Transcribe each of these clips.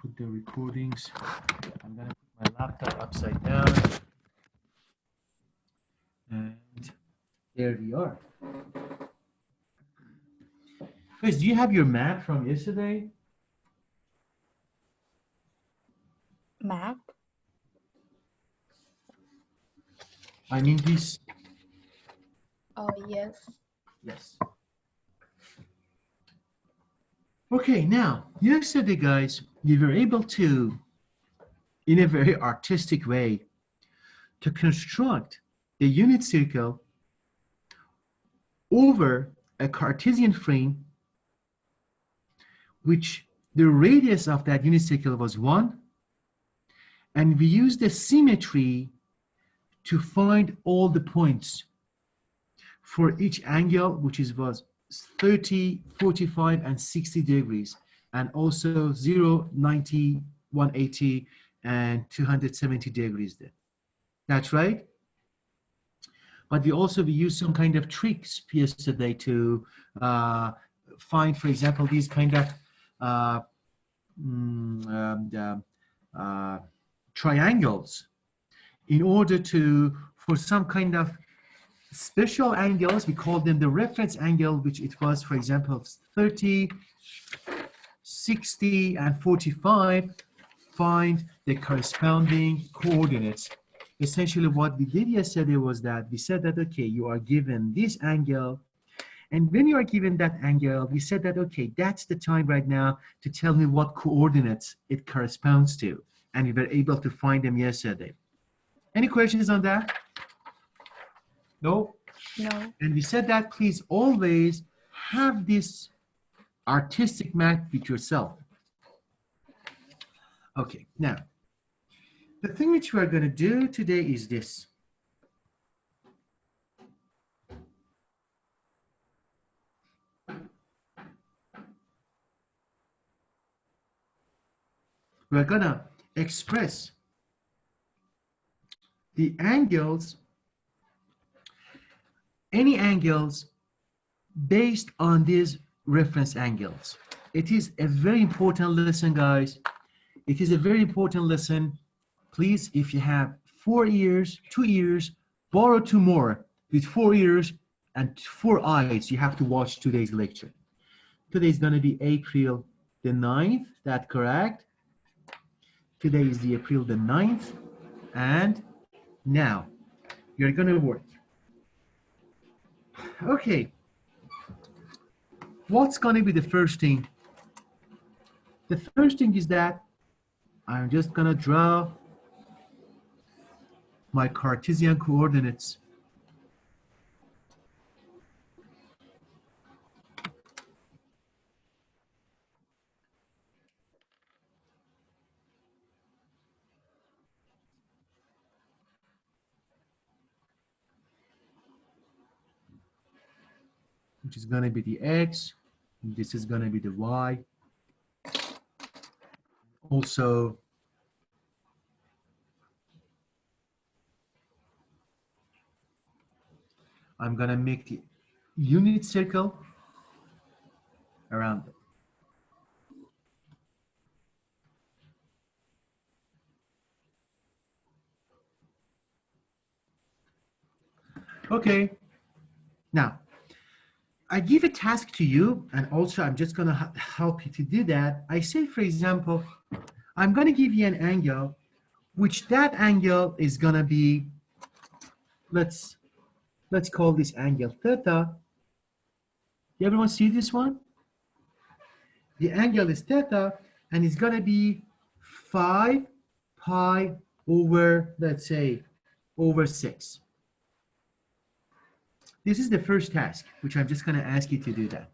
put the recordings. I'm gonna put my laptop upside down. And there we are. Guys, do you have your map from yesterday? Map? I mean this. Oh, yes. Yes. Okay, now, yesterday, guys, we were able to, in a very artistic way, to construct a unit circle over a Cartesian frame, which the radius of that unit circle was 1, and we used the symmetry to find all the points for each angle, which was 30, 45, and 60 degrees, and also 0, 90, 180, and 270 degrees there. That's right. But we used some kind of tricks yesterday to find, for example, these kind of triangles in order to, for some kind of special angles, we call them the reference angle, which it was, for example, 30, 60, and 45, find the corresponding coordinates. Essentially what we did yesterday was that we said that, okay, you are given this angle, and when you are given that angle, we said that, okay, that's the time right now to tell me what coordinates it corresponds to, and we were able to find them yesterday. Any questions on that? No? No. And we said that please always have this artistic map with yourself. Okay, now, the thing which we're going to do today is this. We're going to express the angles, any angles based on these reference angles. It is a very important lesson, guys. It is a very important lesson. Please, if you have 4 ears, 2 ears, borrow 2 more. With 4 ears and 4 eyes, you have to watch today's lecture. Today is going to be April the 9th. That's correct. Today is the April the 9th. And now you're going to work. Okay. What's going to be the first thing? The first thing is that I'm just going to draw my Cartesian coordinates. Which is going to be the X, and this is going to be the Y. Also, I'm going to make the unit circle around it. Okay, now I give a task to you, and also I'm just going to help you to do that. I say, for example, I'm going to give you an angle, which that angle is going to be, let's call this angle theta. Everyone see this one? The angle is theta, and it's going to be 5 pi over, let's say, over 6. This is the first task, which I'm just going to ask you to do that.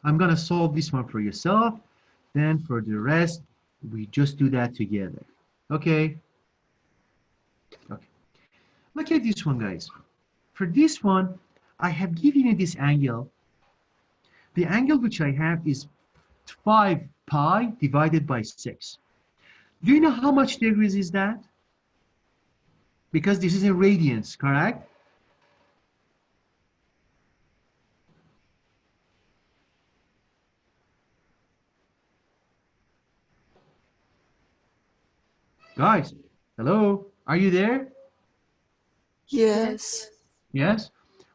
I'm going to solve this one for yourself. Then for the rest, we just do that together. Okay? Okay. Look at this one, guys. For this one, I have given you this angle. The angle which I have is 5 pi divided by 6. Do you know how much degrees is that? Because this is in radians, correct? Guys, hello, are you there? Yes. Yes. Yes?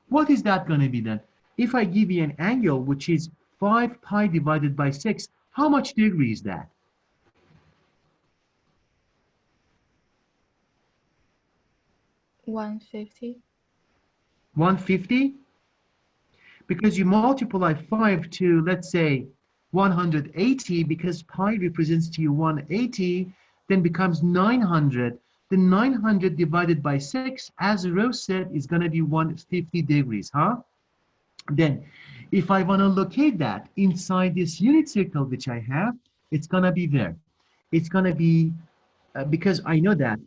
What is that going to be then? If I give you an angle which is 5 pi divided by 6, how much degree is that? 150. 150? Because you multiply 5 to, let's say, 180, because pi represents to you 180, then becomes 900. The 900 divided by 6, as Rose said, is going to be 150 degrees, huh? Then, if I want to locate that inside this unit circle which I have, it's going to be there. It's going to be, because I know that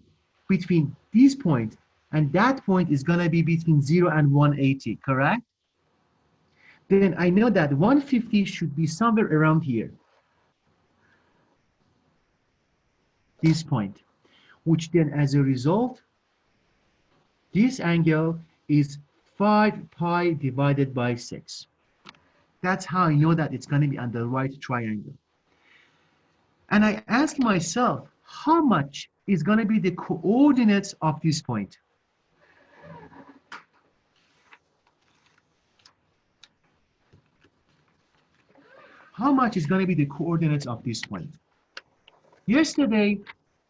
between this point and that point is going to be between 0 and 180, correct? Then I know that 150 should be somewhere around here, this point, which then as a result, this angle is 5 pi divided by 6. That's how I know that it's going to be on the right triangle. And I ask myself, how much is going to be the coordinates of this point? How much is going to be the coordinates of this point? Yesterday,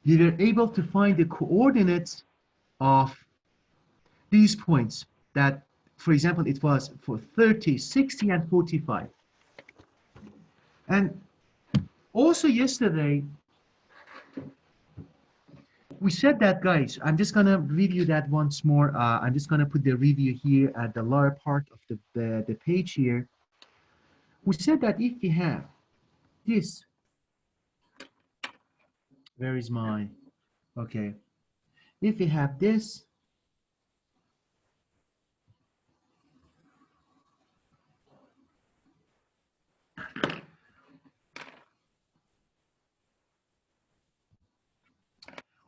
we were able to find the coordinates of these points that, for example, it was for 30, 60, and 45. And also yesterday, we said that, guys, I'm just going to review that once more. I'm just going to put the review here at the lower part of the page here. We said that if we have this, where is my, okay. If we have this,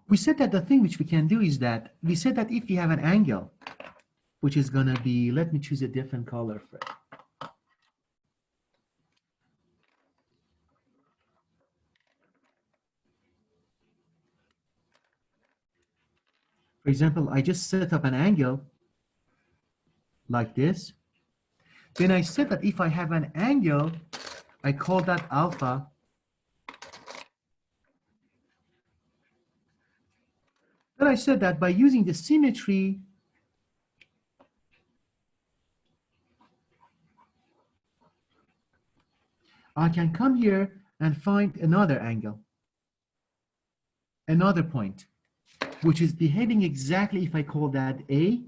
we said that the thing which we can do is that, we said that if we have an angle, which is going to be, let me choose a different color for it. For example, I just set up an angle like this. Then I said that if I have an angle, I call that alpha. Then I said that by using the symmetry, I can come here and find another angle, another point, which is behaving exactly if I call that A,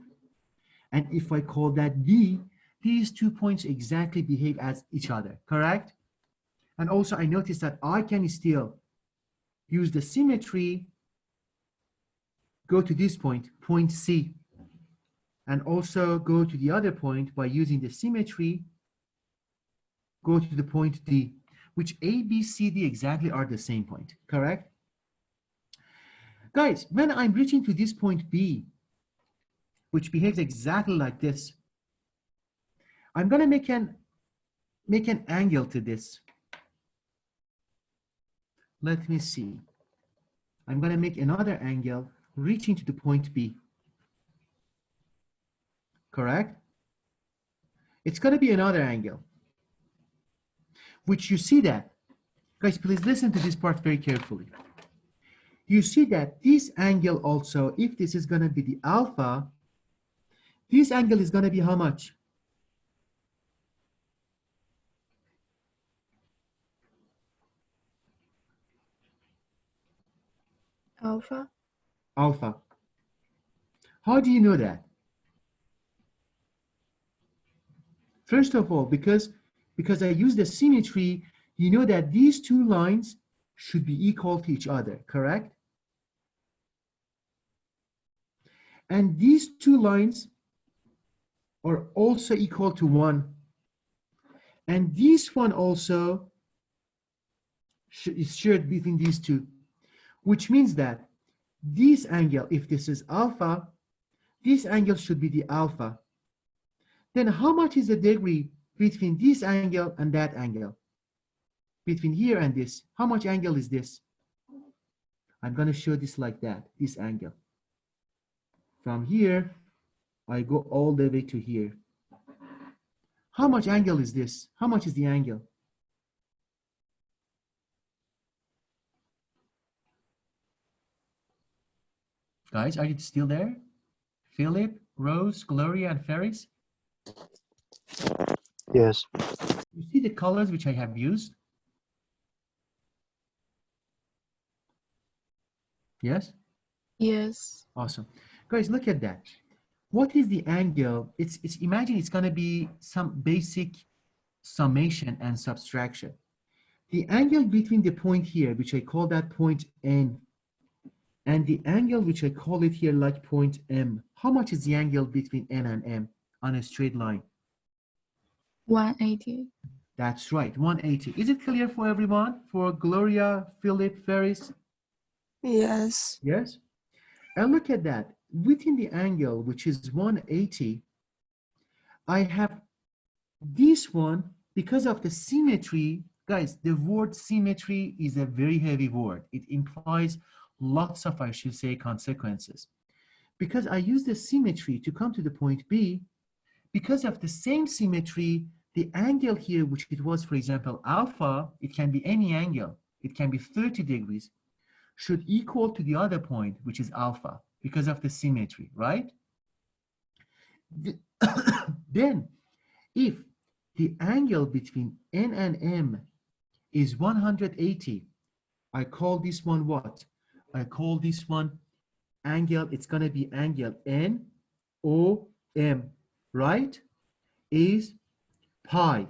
and if I call that B, these 2 points exactly behave as each other, correct? And also I noticed that I can still use the symmetry, go to this point, point C, and also go to the other point by using the symmetry, go to the point D, which A, B, C, D exactly are the same point, correct? Guys, when I'm reaching to this point B, which behaves exactly like this, I'm going to make an angle to this. Let me see. I'm going to make another angle reaching to the point B. Correct? It's going to be another angle, which you see that. Guys, please listen to this part very carefully. You see that this angle also, if this is going to be the alpha, this angle is going to be how much? Alpha. Alpha. How do you know that? First of all, because I use the symmetry, you know that these two lines should be equal to each other, correct? And these two lines are also equal to 1. And this one also is shared between these two, which means that this angle, if this is alpha, this angle should be the alpha. Then how much is the degree between this angle and that angle? Between here and this, how much angle is this? I'm going to show this like that, this angle. From here, I go all the way to here. How much angle is this? How much is the angle? Guys, are you still there? Philip, Rose, Gloria, and Ferris? Yes. You see the colors which I have used? Yes? Yes. Awesome. Guys, look at that. What is the angle? Imagine it's going to be some basic summation and subtraction. The angle between the point here, which I call that point N, and the angle which I call it here like point M. How much is the angle between N and M on a straight line? 180. That's right, 180. Is it clear for everyone? For Gloria, Philip, Ferris? Yes. Yes? And look at that. Within the angle, which is 180, I have this one because of the symmetry. Guys, the word symmetry is a very heavy word. It implies lots of, I should say, consequences. Because I use the symmetry to come to the point B, because of the same symmetry, the angle here, which it was, for example, alpha, it can be any angle. It can be 30 degrees, should equal to the other point, which is alpha, because of the symmetry, right? Then, if the angle between N and M is 180, I call this one what? I call this one angle, it's going to be angle NOM, right? Is pi.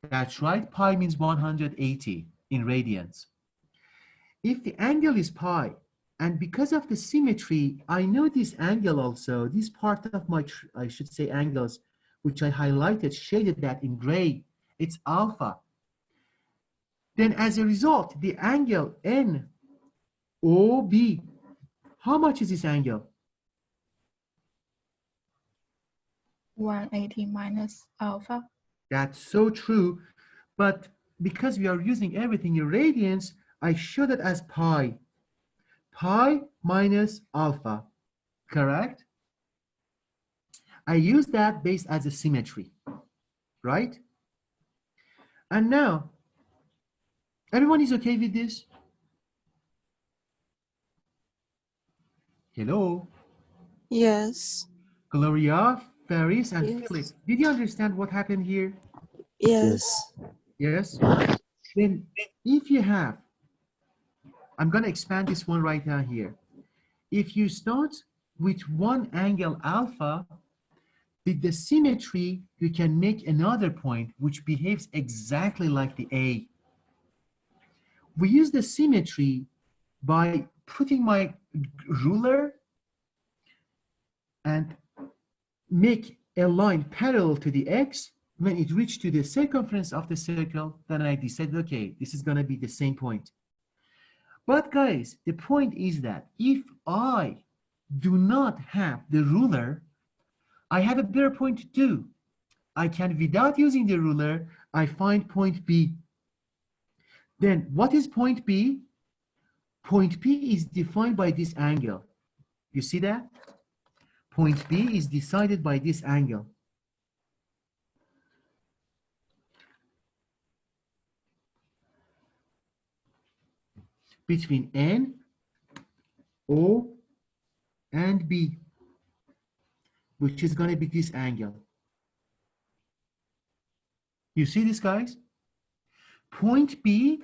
That's right, pi means 180 in radians. If the angle is pi, and because of the symmetry, I know this angle also, this part of my, I should say angles, which I highlighted, shaded that in gray, it's alpha. Then as a result, the angle NOB, how much is this angle? 180 minus alpha. That's so true, but because we are using everything in radians, I show that as pi. Pi minus alpha, correct? I use that based as a symmetry, right? And now, everyone is okay with this? Hello? Yes. Gloria, Ferris, and Yes. Philip, did you understand what happened here? Yes. Yes? Then if you have, I'm going to expand this one right now here. If you start with one angle alpha, with the symmetry, you can make another point which behaves exactly like the A. We use the symmetry by putting my ruler and make a line parallel to the X. When it reached to the circumference of the circle, then I decided, okay, this is going to be the same point. But guys, the point is that if I do not have the ruler, I have a better point to do. I can, without using the ruler, I find point B. Then what is point B? Point B is defined by this angle. You see that? Point B is decided by this angle. Between N, O, and B, which is going to be this angle. You see this, guys? Point B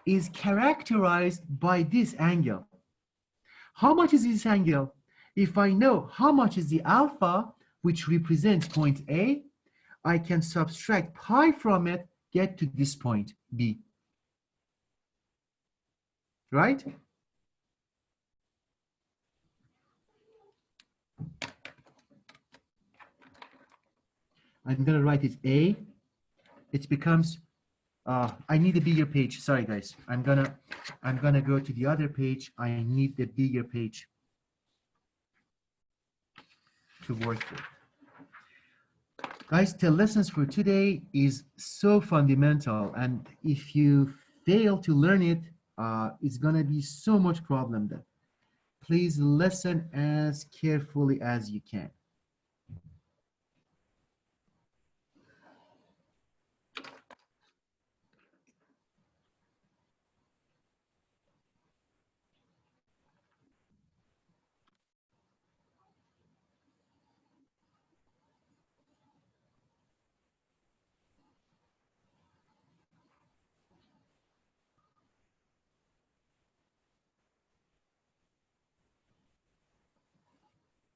is characterized by this angle. How much is this angle? If I know how much is the alpha, which represents point A, I can subtract pi from it, get to this point, B. Right? I'm going to write it A. It becomes, I need a bigger page. Sorry, guys. I'm gonna go to the other page. I need the bigger page to work with. Guys, the lessons for today is so fundamental, and if you fail to learn it, it's gonna be so much problem there. Please listen as carefully as you can.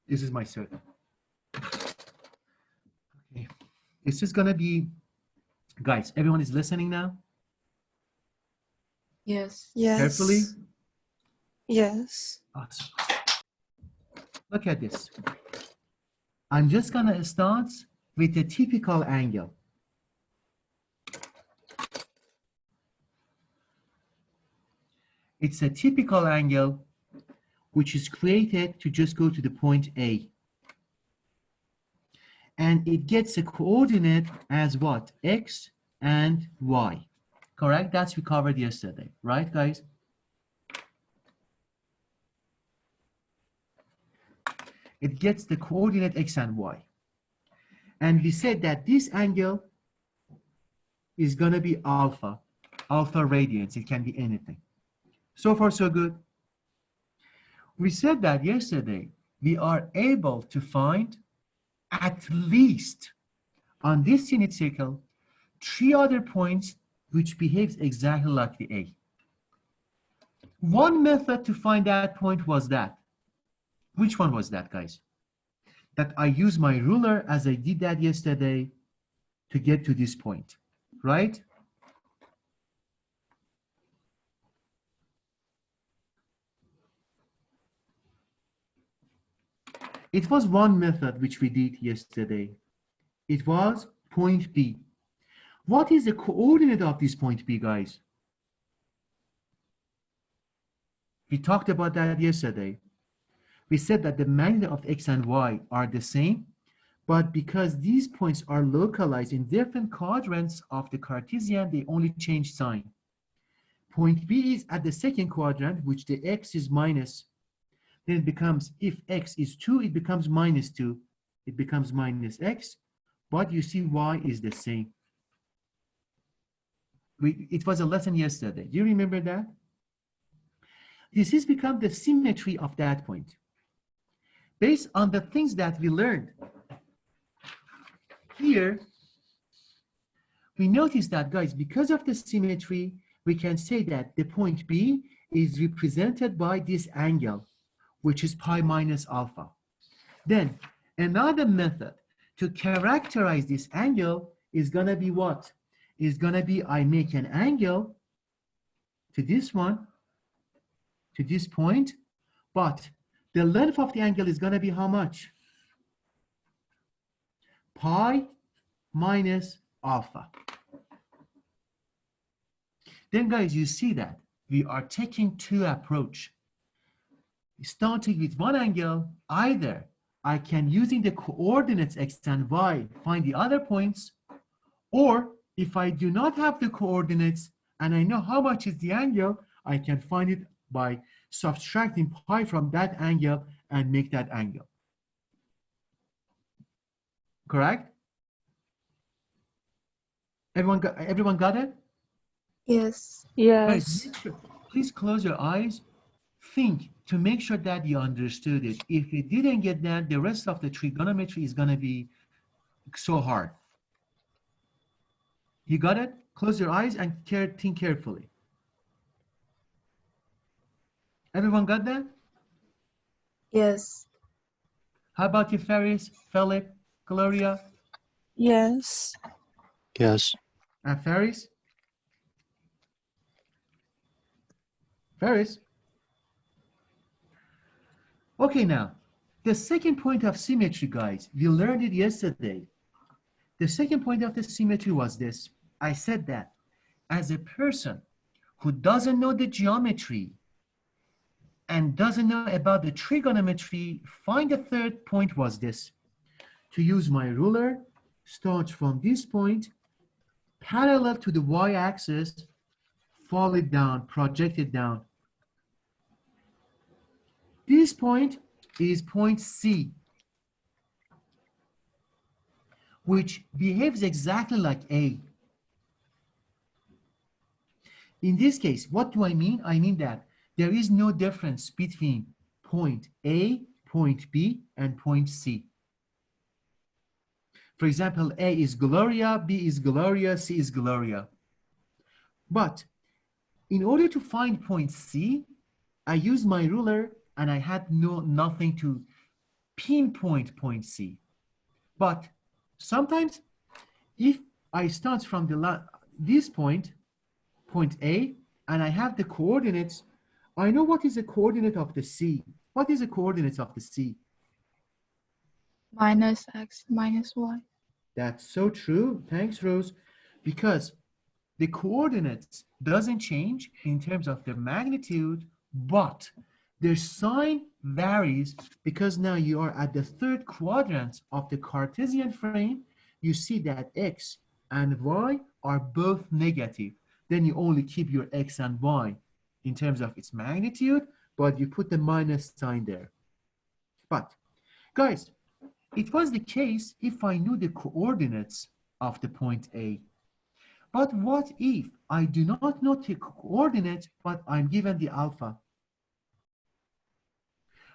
This is my circle. Okay. This is gonna be, guys, everyone is listening now? Yes. Carefully? Yes. Yes. Awesome. Look at this. I'm just gonna start with a typical angle. It's a typical angle which is created to just go to the point A. And it gets a coordinate as what? X and Y. Correct? That's we covered yesterday, right, guys? It gets the coordinate X and Y. And we said that this angle is gonna be alpha radians. It can be anything. So far, so good. We said that yesterday, we are able to find at least on this unit circle, 3 other points which behaves exactly like the A. One method to find that point was that. Which one was that, guys? That I use my ruler as I did that yesterday to get to this point, right? It was one method which we did yesterday. It was point B. What is the coordinate of this point B, guys? We talked about that yesterday. We said that the magnitude of X and Y are the same, but because these points are localized in different quadrants of the Cartesian, they only change sign. Point B is at the second quadrant, which the X is minus. Then it becomes, if X is 2, it becomes minus 2. It becomes minus X, but you see Y is the same. It was a lesson yesterday. Do you remember that? This has become the symmetry of that point. Based on the things that we learned here, we notice that, guys, because of the symmetry, we can say that the point B is represented by this angle, which is pi minus alpha. Then another method to characterize this angle is going to be what? Is going to be I make an angle to this one, to this point, but the length of the angle is going to be how much? Pi minus alpha. Then, guys, you see that we are taking two approaches. Starting with one angle, either I can, using the coordinates X and Y, find the other points, or if I do not have the coordinates and I know how much is the angle, I can find it by subtracting pi from that angle and make that angle. Correct? Everyone got it? Yes. Guys, Yes. please close your eyes. Think to make sure that you understood it. If you didn't get that, the rest of the trigonometry is going to be so hard. You got it? Close your eyes and think carefully. Everyone got that? Yes. How about you, Ferris, Philip, Gloria? Yes. Yes. And Ferris? Ferris? Okay, now, the second point of symmetry, guys, we learned it yesterday. The second point of the symmetry was this. I said that as a person who doesn't know the geometry and doesn't know about the trigonometry, find the third point was this. To use my ruler, start from this point, parallel to the y-axis, fall it down, project it down. This point is point C, which behaves exactly like A. In this case, what do I mean? I mean that there is no difference between point A, point B, and point C. For example, A is Gloria, B is Gloria, C is Gloria. But in order to find point C, I used my ruler and I had nothing to pinpoint point C. But sometimes if I start from this point, point A, and I have the coordinates, I know what is the coordinate of the C. What is the coordinates of the C? Minus x minus y. That's so true. Thanks, Rose. Because the coordinates doesn't change in terms of their magnitude, but their sign varies because now you are at the third quadrant of the Cartesian frame. You see that x and y are both negative. Then you only keep your x and y in terms of its magnitude, but you put the minus sign there. But guys, it was the case if I knew the coordinates of the point A. But what if I do not know the coordinate, but I'm given the alpha?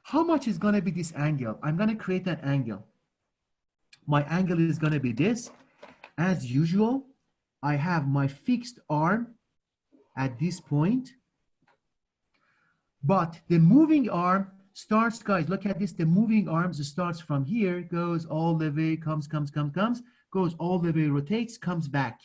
How much is going to be this angle? I'm going to create an angle. My angle is going to be this. As usual, I have my fixed arm at this point. But the moving arm starts, guys, look at this. The moving arms starts from here, goes all the way, comes, goes all the way, rotates, comes back.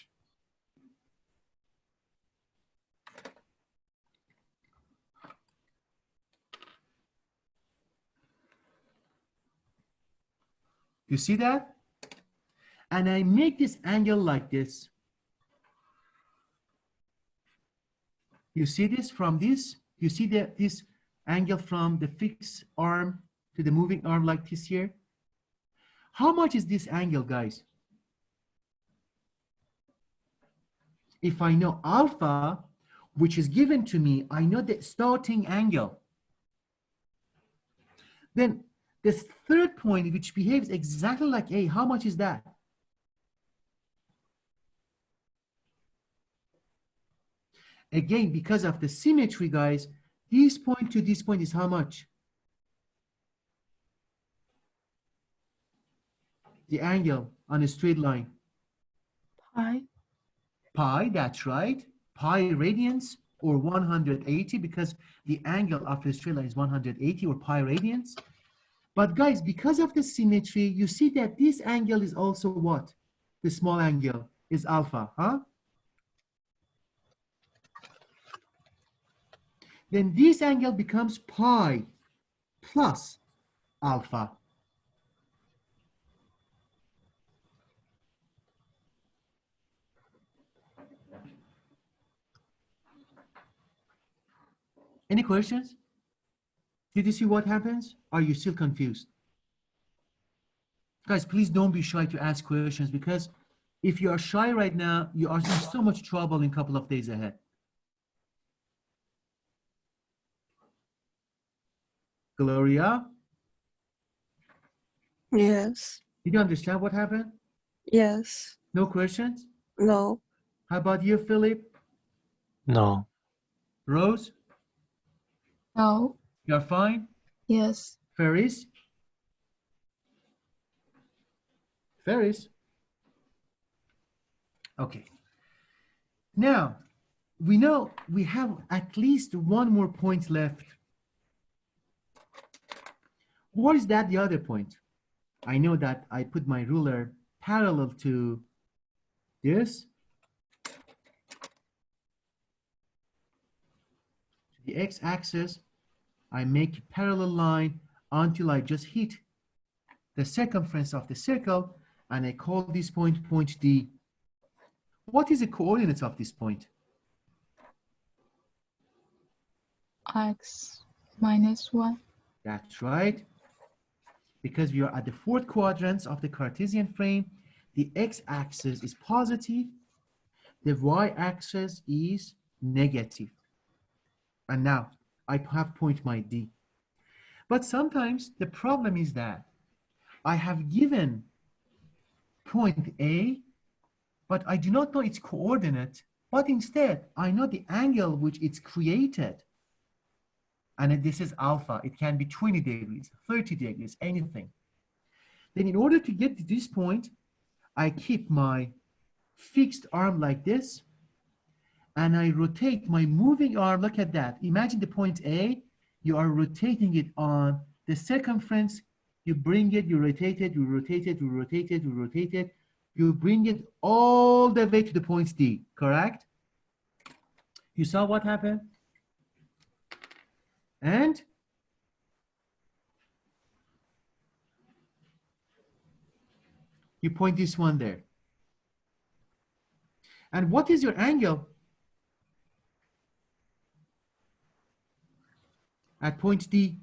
You see that? And I make this angle like this. You see this from this? You see this angle from the fixed arm to the moving arm like this here? How much is this angle, guys? If I know alpha, which is given to me, I know the starting angle. Then this third point, which behaves exactly like A, how much is that? Again, because of the symmetry, guys, this point to this point is how much? The angle on a straight line. Pi. Pi, that's right. Pi radians, or 180, because the angle of the straight line is 180, or pi radians. But guys, because of the symmetry, you see that this angle is also what? The small angle is alpha, huh? Then this angle becomes pi plus alpha. Any questions? Did you see what happens? Are you still confused? Guys, please don't be shy to ask questions, because if you are shy right now, you are in so much trouble in a couple of days ahead. Gloria? Yes. Did you understand what happened? Yes. No questions? No. How about you, Philip? No. Rose? No. You're fine? Yes. Ferris? Ferris? Okay. Now, we know we have at least one more point left. What is that, the other point? I know that I put my ruler parallel to this. The x-axis, I make a parallel line until I just hit the circumference of the circle, and I call this point point D. What is the coordinates of this point? X minus y. That's right. Because we are at the fourth quadrant of the Cartesian frame, the x-axis is positive, the y-axis is negative. And now I have point my D. But sometimes the problem is that I have given point A, but I do not know its coordinate, but instead I know the angle which it's created. And this is alpha. It can be 20 degrees, 30 degrees, anything. Then in order to get to this point, I keep my fixed arm like this, and I rotate my moving arm. Look at that. Imagine the point A, you are rotating it on the circumference. You bring it, you rotate it, you rotate it, you rotate it, you rotate it. You bring it all the way to the point D, correct? You saw what happened? And you point this one there. And what is your angle at point D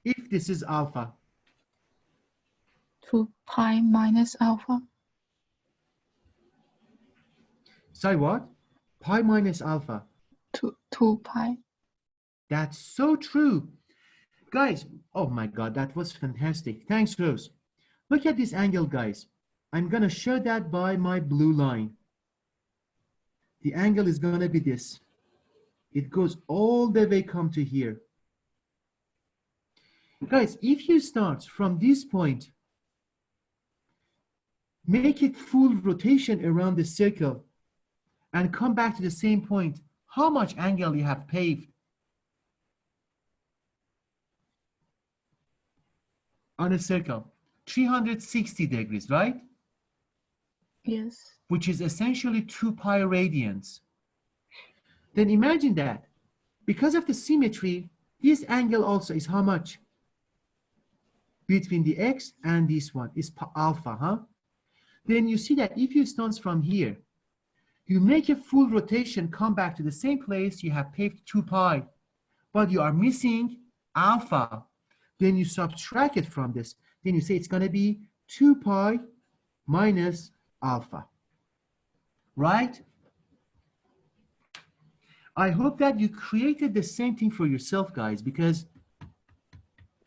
if this is alpha? 2 pi minus alpha. Sorry, what? Pi minus alpha. 2 pi. That's so true. Guys, oh my God, that was fantastic. Thanks, Rose. Look at this angle, guys. I'm going to show that by my blue line. The angle is going to be this. It goes all the way come to here. Guys, if you start from this point, make it full rotation around the circle and come back to the same point, how much angle you have paved? On a circle, 360 degrees, right? Yes. Which is essentially 2 pi radians. Then imagine that because of the symmetry, this angle also is how much? Between the x and this one is alpha, huh? Then you see that if you start from here, you make a full rotation, come back to the same place, you have paved 2 pi, but you are missing alpha. Then you subtract it from this. Then you say it's going to be 2 pi minus alpha, right? I hope that you created the same thing for yourself, guys, because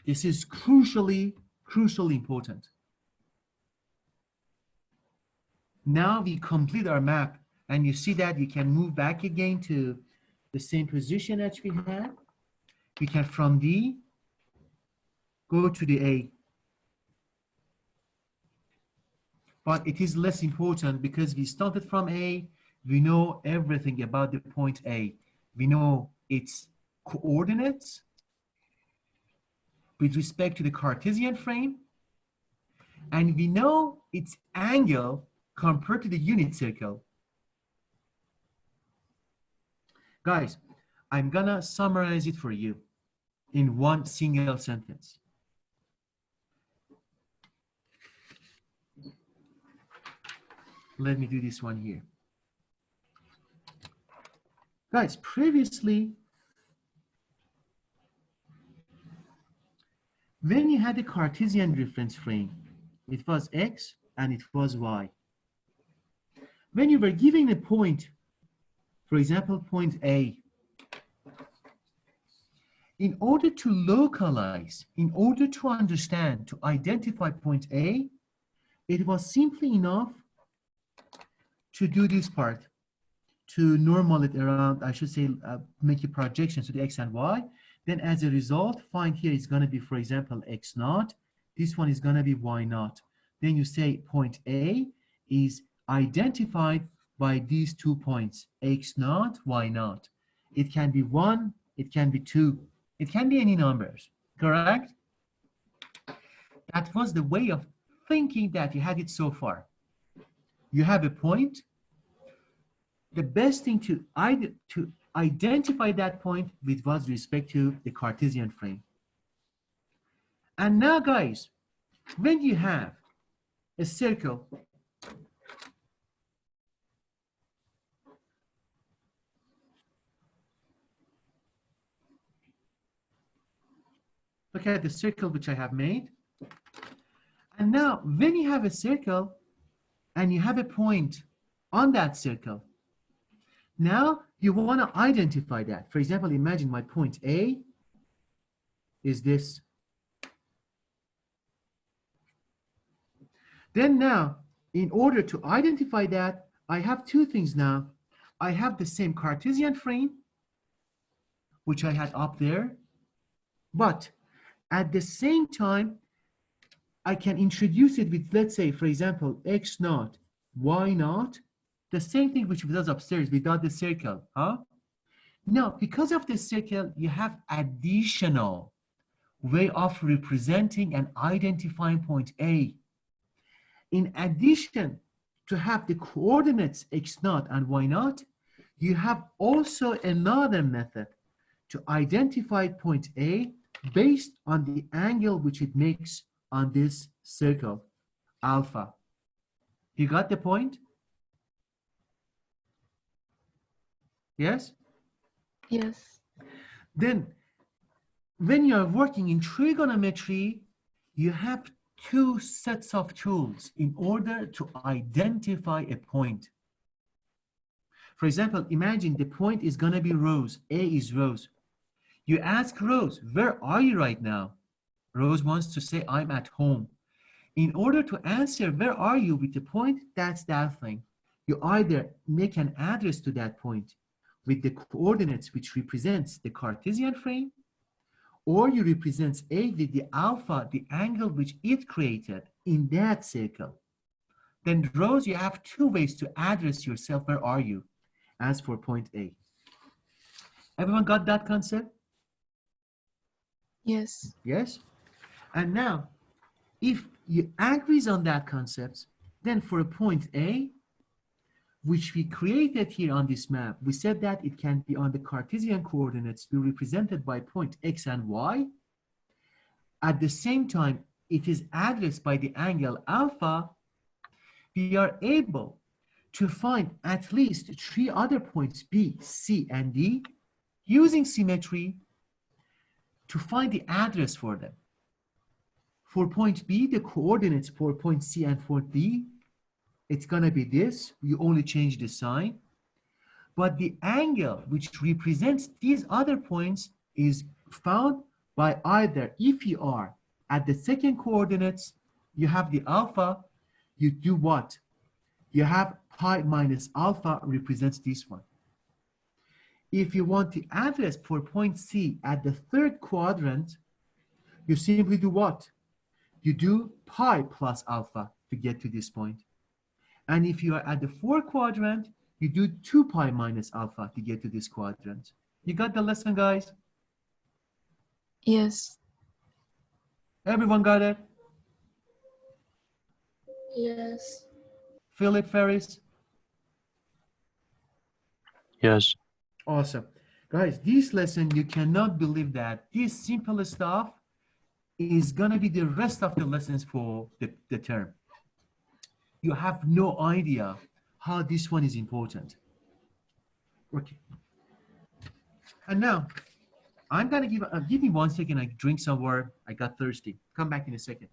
this is crucially important. Now we complete our map, and you see that you can move back again to the same position that we had. We can from D go to the A. But it is less important because we started from A. We know everything about the point A. We know its coordinates with respect to the Cartesian frame. And we know its angle compared to the unit circle. Guys, I'm gonna summarize it for you in one single sentence. Let me do this one here. Guys, previously, when you had a Cartesian reference frame, it was X and it was Y. When you were giving a point, for example, point A, in order to localize, in order to understand, to identify point A, it was simply enough to do this part, to normal it around, I should say, make a projection to the X and Y. Then as a result, find here is going to be, for example, X naught. This one is going to be Y naught. Then you say point A is identified by these 2 points, X naught, Y naught. It can be 1, it can be 2, it can be any numbers, correct? That was the way of thinking that you had it so far. You have a point. The best thing to identify that point with respect to the Cartesian frame. And now, guys, when you have a circle, look at the circle which I have made. And now, when you have a circle and you have a point on that circle, Now you want to identify that. For example, imagine my point A is this. Then now, in order to identify that, I have two things now. I have the same Cartesian frame, which I had up there, but at the same time, I can introduce it with, let's say, for example, x naught, y naught, the same thing which was upstairs without the circle, huh? Now, because of the circle, you have additional way of representing and identifying point A. In addition to have the coordinates x naught and y naught, you have also another method to identify point A based on the angle which it makes on this circle, alpha. You got the point? Yes? Yes. Then, when you're working in trigonometry, you have two sets of tools in order to identify a point. For example, imagine the point is going to be Rose. A is Rose. You ask Rose, where are you right now? Rose wants to say, I'm at home. In order to answer, where are you with the point, that's that thing. You either make an address to that point with the coordinates which represents the Cartesian frame, or you represent A with the alpha, the angle which it created in that circle. Then Rose, you have two ways to address yourself, where are you, as for point A. Everyone got that concept? Yes. Yes? And now, if you agrees on that concept, then for a point A, which we created here on this map, we said that it can be on the Cartesian coordinates, be represented by point X and Y. At the same time, it is addressed by the angle alpha. We are able to find at least three other points, B, C, and D, using symmetry to find the address for them. For point B, the coordinates for point C and for D, it's going to be this. You only change the sign. But the angle which represents these other points is found by either, if you are at the second coordinates, you have the alpha, you do what? You have pi minus alpha represents this one. If you want the address for point C at the third quadrant, you simply do what? You do pi plus alpha to get to this point. And if you are at the fourth quadrant, you do 2 pi minus alpha to get to this quadrant. You got the lesson, guys? Yes. Everyone got it? Yes. Philip Ferris? Yes. Awesome. Guys, this lesson, you cannot believe that this simple stuff is going to be the rest of the lessons for the term. You have no idea how this one is important. Okay. And now, I'm going to give me 1 second. I drink some water. I got thirsty. Come back in a second.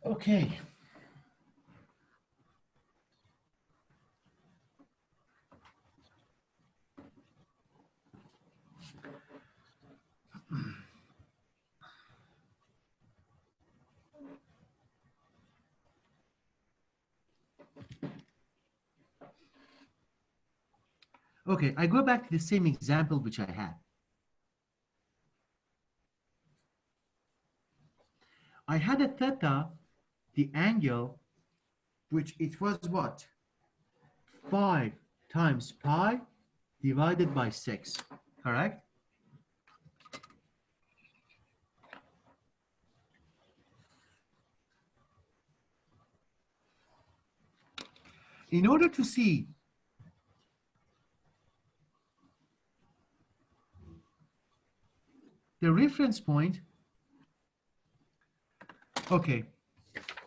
Okay. Okay, I go back to the same example which I had. I had a theta, the angle, which it was what? 5 times pi divided by 6, correct? In order to see the reference point, okay,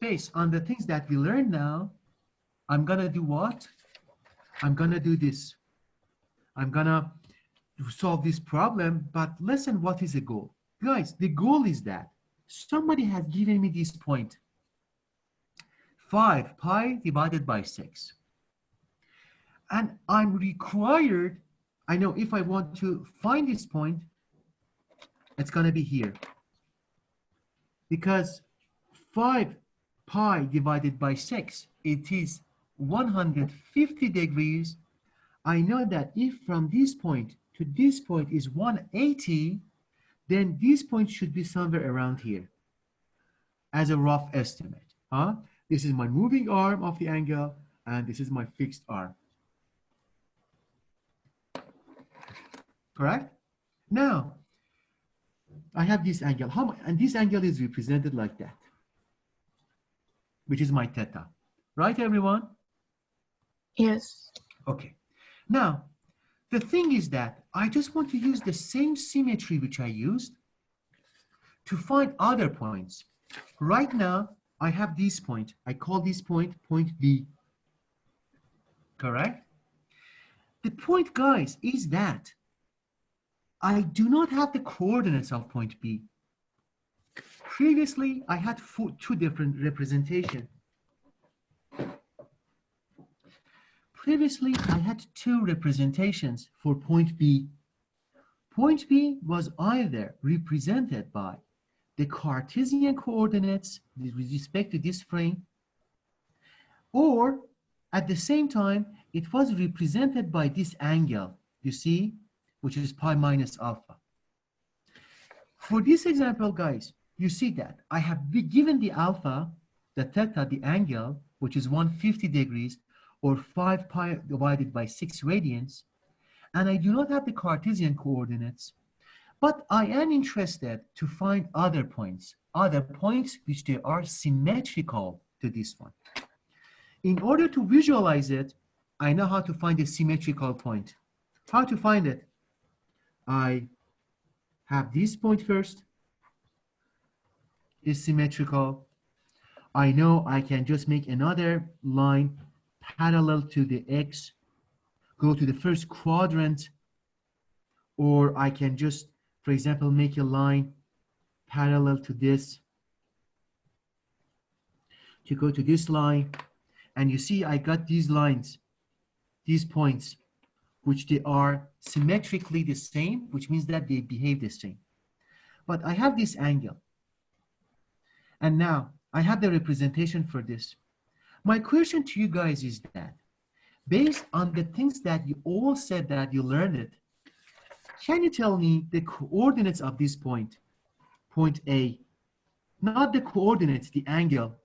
based on the things that we learned now, I'm gonna do what? I'm gonna do this. I'm gonna solve this problem, but listen, what is the goal? Guys, the goal is that somebody has given me this point, 5 pi divided by 6. And I'm required, I know if I want to find this point, it's gonna be here. Because 5 pi divided by 6, it is 150 degrees. I know that if from this point to this point is 180, then this point should be somewhere around here as a rough estimate. This is my moving arm of the angle, and this is my fixed arm. Correct? Now, I have this angle. And this angle is represented like that, which is my theta. Right, everyone? Yes. Okay. Now, the thing is that I just want to use the same symmetry which I used to find other points. Right now, I have this point. I call this point point B. Correct? The point, guys, is that I do not have the coordinates of point B. Previously, I had two different representations. Previously, I had two representations for point B. Point B was either represented by the Cartesian coordinates with respect to this frame, or at the same time, it was represented by this angle, you see, which is pi minus alpha. For this example, guys, you see that I have been given the alpha, the theta, the angle, which is 150 degrees, or 5 pi divided by 6 radians, and I do not have the Cartesian coordinates, but I am interested to find other points which they are symmetrical to this one. In order to visualize it, I know how to find a symmetrical point. How to find it? I have this point first, is symmetrical. I know I can just make another line parallel to the x, go to the first quadrant, or I can just, for example, make a line parallel to this to go to this line. And you see I got these lines, these points, which they are symmetrically the same, which means that they behave the same. But I have this angle. And now I have the representation for this. My question to you guys is that, based on the things that you all said that you learned it, can you tell me the coordinates of this point, point A? Not the coordinates, the angle.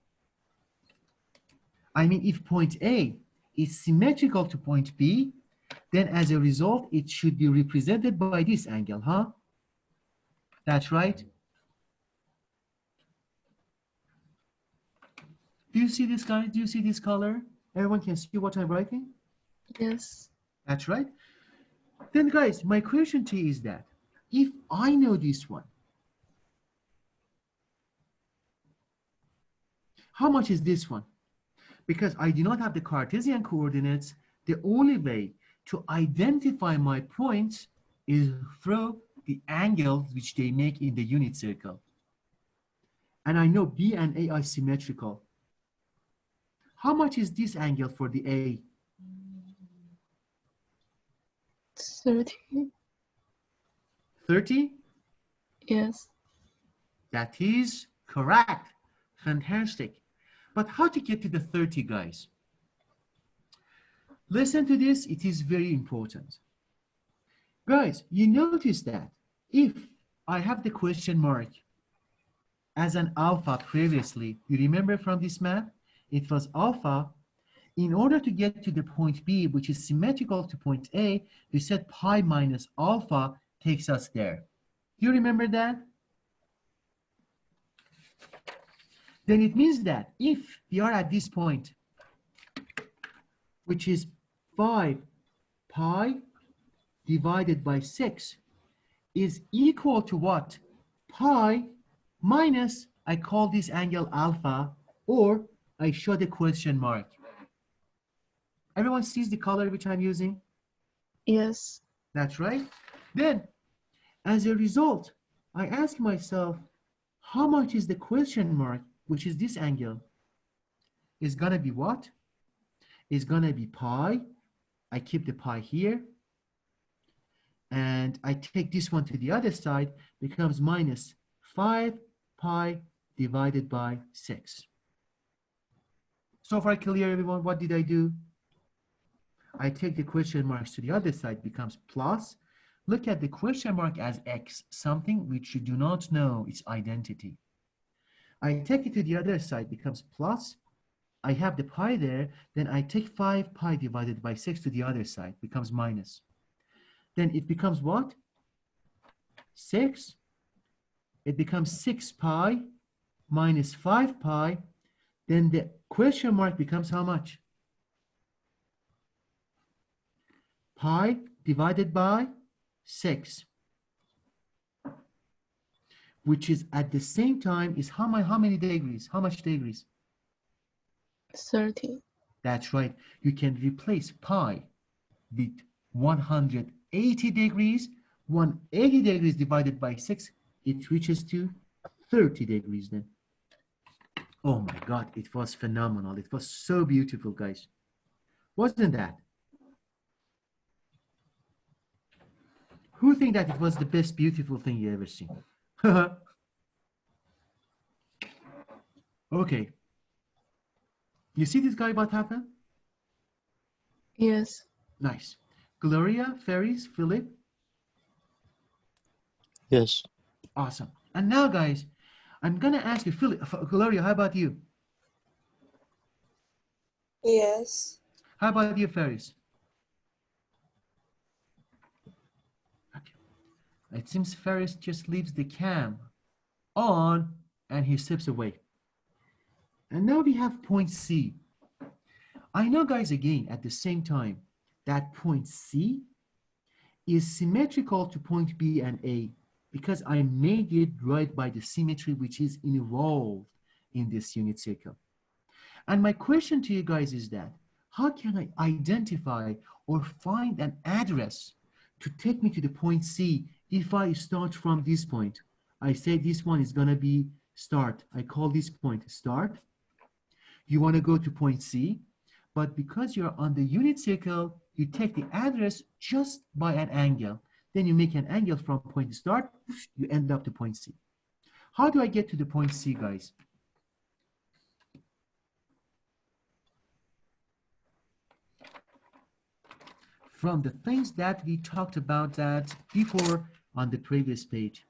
I mean, if point A is symmetrical to point B, then as a result, it should be represented by this angle, huh? That's right. Do you see this, guys? Do you see this color? Everyone can see what I'm writing? Yes. That's right. Then, guys, my question to you is that, if I know this one, how much is this one? Because I do not have the Cartesian coordinates, the only way to identify my points is through the angles which they make in the unit circle. And I know B and A are symmetrical. How much is this angle for the A? 30. 30? Yes. That is correct. Fantastic. But how to get to the 30, guys? Listen to this, it is very important. Guys, you notice that if I have the question mark as an alpha previously, you remember from this math? It was alpha. In order to get to the point B, which is symmetrical to point A, we said pi minus alpha takes us there. Do you remember that? Then it means that if we are at this point, which is 5 pi divided by 6 is equal to what? Pi minus, I call this angle alpha, or I show the question mark. Everyone sees the color which I'm using? Yes. That's right. Then, as a result, I ask myself, how much is the question mark, which is this angle? Is gonna be what? Is gonna be pi. I keep the pi here. And I take this one to the other side, becomes minus 5 pi divided by 6. So far clear, everyone? What did I do? I take the question marks to the other side, becomes plus. Look at the question mark as x, something which you do not know its identity. I take it to the other side, becomes plus. I have the pi there, then I take 5 pi divided by 6 to the other side, becomes minus. Then it becomes what? 6. It becomes 6 pi minus 5 pi. Then the question mark becomes how much? Pi divided by 6, which is at the same time is how many degrees? How much degrees? 30. That's right. You can replace pi with 180 degrees. 180 degrees divided by 6, it reaches to 30 degrees then. Oh my God, it was phenomenal. It was so beautiful, guys. Wasn't that? Who think that it was the best beautiful thing you ever seen? Okay. You see this guy, what happened? Yes. Nice. Gloria, Ferris, Philip? Yes. Awesome. And now, guys, I'm going to ask you, Philip, Gloria, how about you? Yes. How about you, Ferris? Okay. It seems Ferris just leaves the cam on and he steps away. And now we have point C. I know, guys, again, at the same time, that point C is symmetrical to point B and A because I made it right by the symmetry which is involved in this unit circle. And my question to you guys is that, how can I identify or find an address to take me to the point C if I start from this point? I say this one is gonna be start. I call this point start. You wanna go to point C, but because you're on the unit circle, you take the address just by an angle. Then you make an angle from point start, you end up to point C. How do I get to the point C, guys? From the things that we talked about that before on the previous page.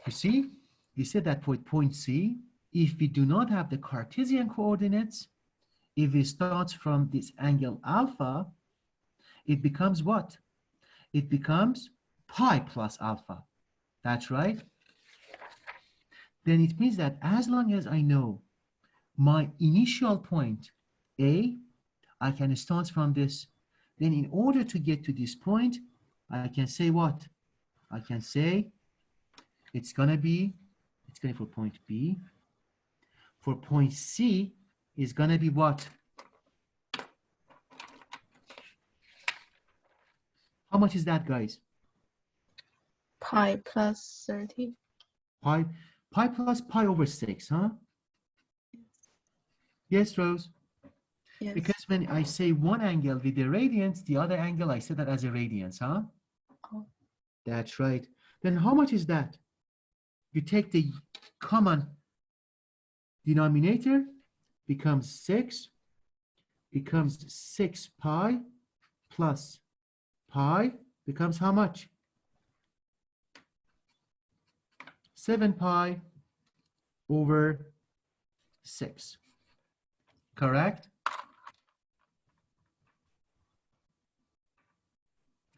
You see, we said that for point C, if we do not have the Cartesian coordinates, if we start from this angle alpha, it becomes what? It becomes pi plus alpha. That's right. Then it means that as long as I know my initial point A, I can start from this. Then in order to get to this point, I can say what? I can say it's going to be for point B. For point C is going to be what? How much is that, guys? Pi plus 30. Pi plus pi over 6, huh? Yes, Rose? Yes. Because when I say one angle with the radians, the other angle, I say that as a radians, huh? Oh. That's right. Then how much is that? You take the common denominator, becomes 6, becomes 6 pi plus pi, becomes how much? 7 pi over 6. Correct?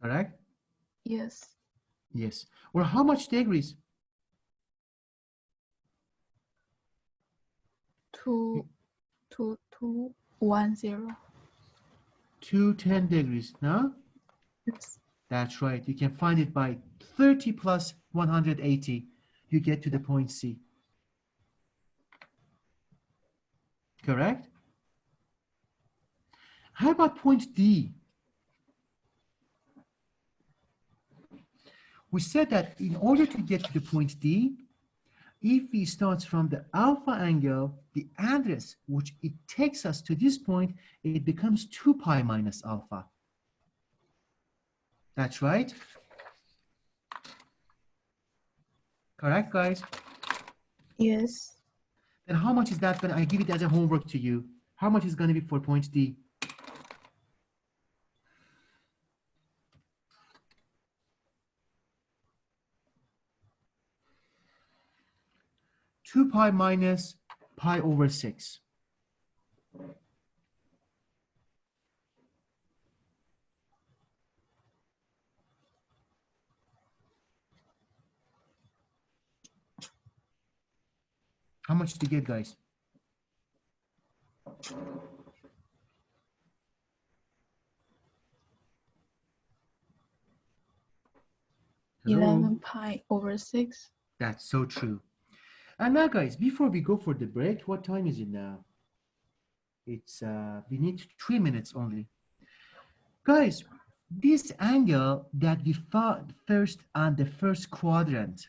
Correct? Yes. Yes. Or how much degrees? 210. 210 degrees, no? Yes. That's right. You can find it by 30 plus 180, you get to the point C. Correct? How about point D? We said that in order to get to the point D, if we start from the alpha angle, the address which it takes us to this point, it becomes 2 pi minus alpha. That's right. Correct, guys? Yes. Then how much is that going to, I give it as a homework to you. How much is going to be for point D? Two pi minus pi over 6. How much do you get, guys? Hello? 11 pi over 6. That's so true. And now, guys, before we go for the break, what time is it now? It's, we need 3 minutes only. Guys, this angle that we found first on the first quadrant,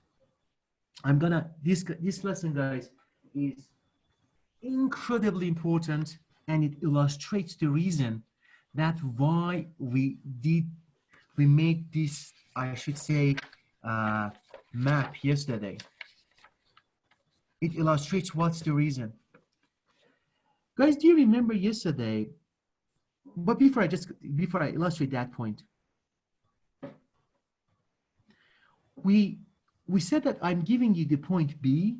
this lesson, guys, is incredibly important, and it illustrates the reason that why we made this, I should say, map yesterday. It illustrates what's the reason. Guys, do you remember yesterday? But before I illustrate that point, we said that I'm giving you the point B.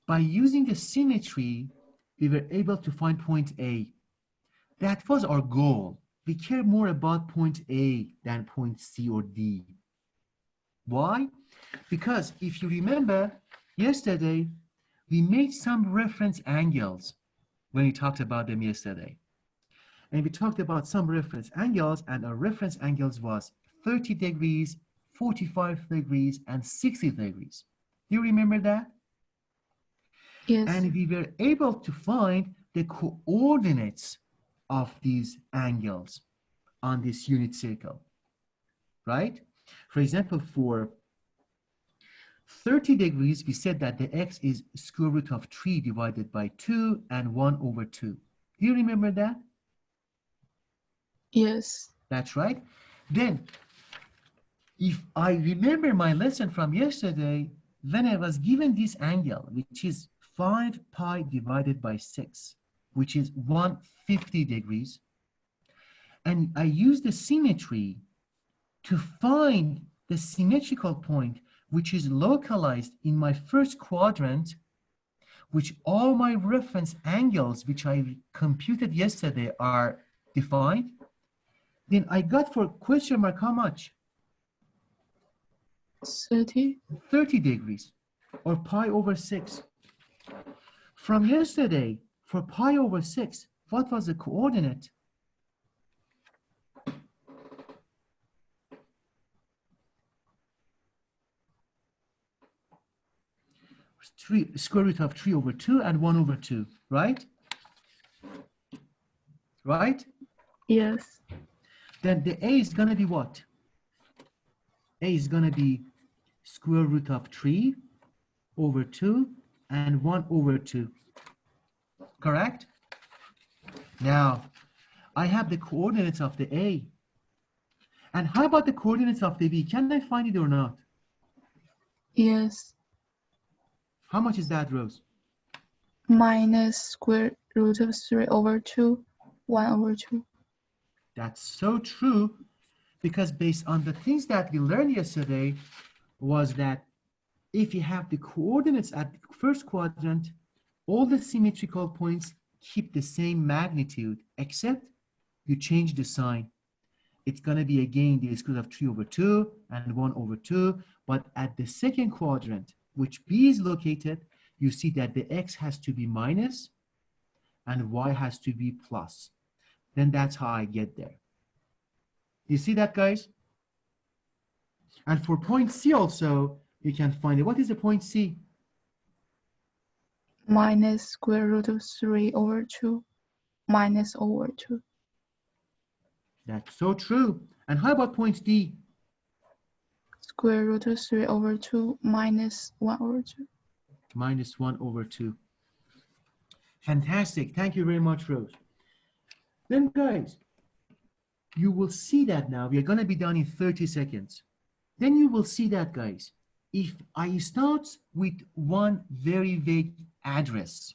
By using the symmetry, we were able to find point A. That was our goal. We care more about point A than point C or D. Why? Because if you remember, yesterday, we made some reference angles when we talked about them yesterday. And we talked about some reference angles, and our reference angles was 30 degrees, 45 degrees, and 60 degrees. Do you remember that? Yes. And we were able to find the coordinates of these angles on this unit circle, right? For example, for 30 degrees, we said that the x is square root of 3 divided by 2 and 1 over 2. Do you remember that? Yes. That's right. Then, if I remember my lesson from yesterday, when I was given this angle, which is 5 pi divided by 6, which is 150 degrees, and I used the symmetry to find the symmetrical point, which is localized in my first quadrant, which all my reference angles, which I computed yesterday, are defined, then I got for question mark how much? 30. 30 degrees, or pi over 6. From yesterday, for pi over 6, what was the coordinate? Square root of 3 over 2 and 1 over 2, right? Right? Yes. Then the A is going to be what? A is going to be square root of 3 over 2 and 1 over 2. Correct? Now, I have the coordinates of the A. And how about the coordinates of the B? Can I find it or not? Yes. How much is that, Rose? Minus square root of 3 over 2, 1 over 2. That's so true, because based on the things that we learned yesterday was that if you have the coordinates at the first quadrant, all the symmetrical points keep the same magnitude, except you change the sign. It's going to be again the square root of 3 over 2 and 1 over 2, but at the second quadrant, which B is located, you see that the x has to be minus and y has to be plus. Then that's how I get there. You see that, guys? And for point C also, you can find it. What is the point C? Minus square root of 3 over 2 minus over 2. That's so true. And how about point D? Square root of 3 over 2 minus 1 over 2. Minus 1 over 2. Fantastic. Thank you very much, Rose. Then, guys, you will see that now. We are going to be done in 30 seconds. Then you will see that, guys, if I start with one very vague address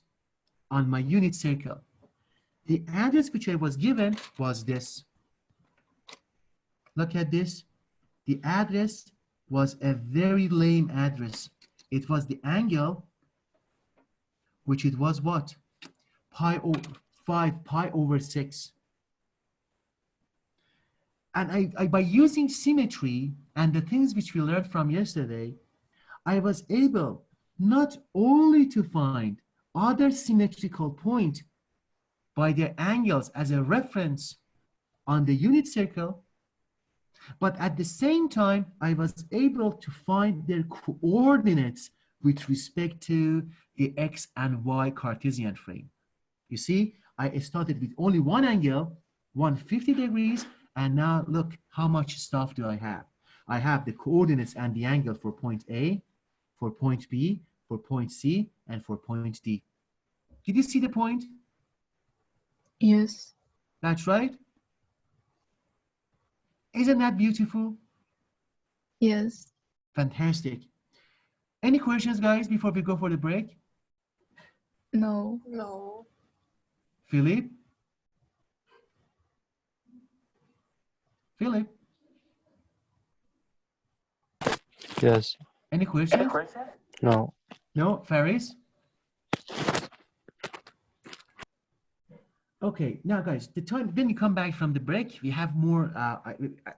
on my unit circle, the address which I was given was this. Look at this. The address was a very lame address. It was the angle, which it was what? 5 pi over 6. And I by using symmetry and the things which we learned from yesterday, I was able not only to find other symmetrical points by their angles as a reference on the unit circle, but at the same time, I was able to find their coordinates with respect to the X and Y Cartesian frame. You see, I started with only one angle, 150 degrees, and now look how much stuff do I have. I have the coordinates and the angle for point A, for point B, for point C, and for point D. Did you see the point? Yes. That's right. Isn't that beautiful? Yes. Fantastic. Any questions, guys, before we go for the break? No. No. Philip? Philip? Yes. Any questions? No. No? Faris? Okay, now guys, the time, when you come back from the break, we have more,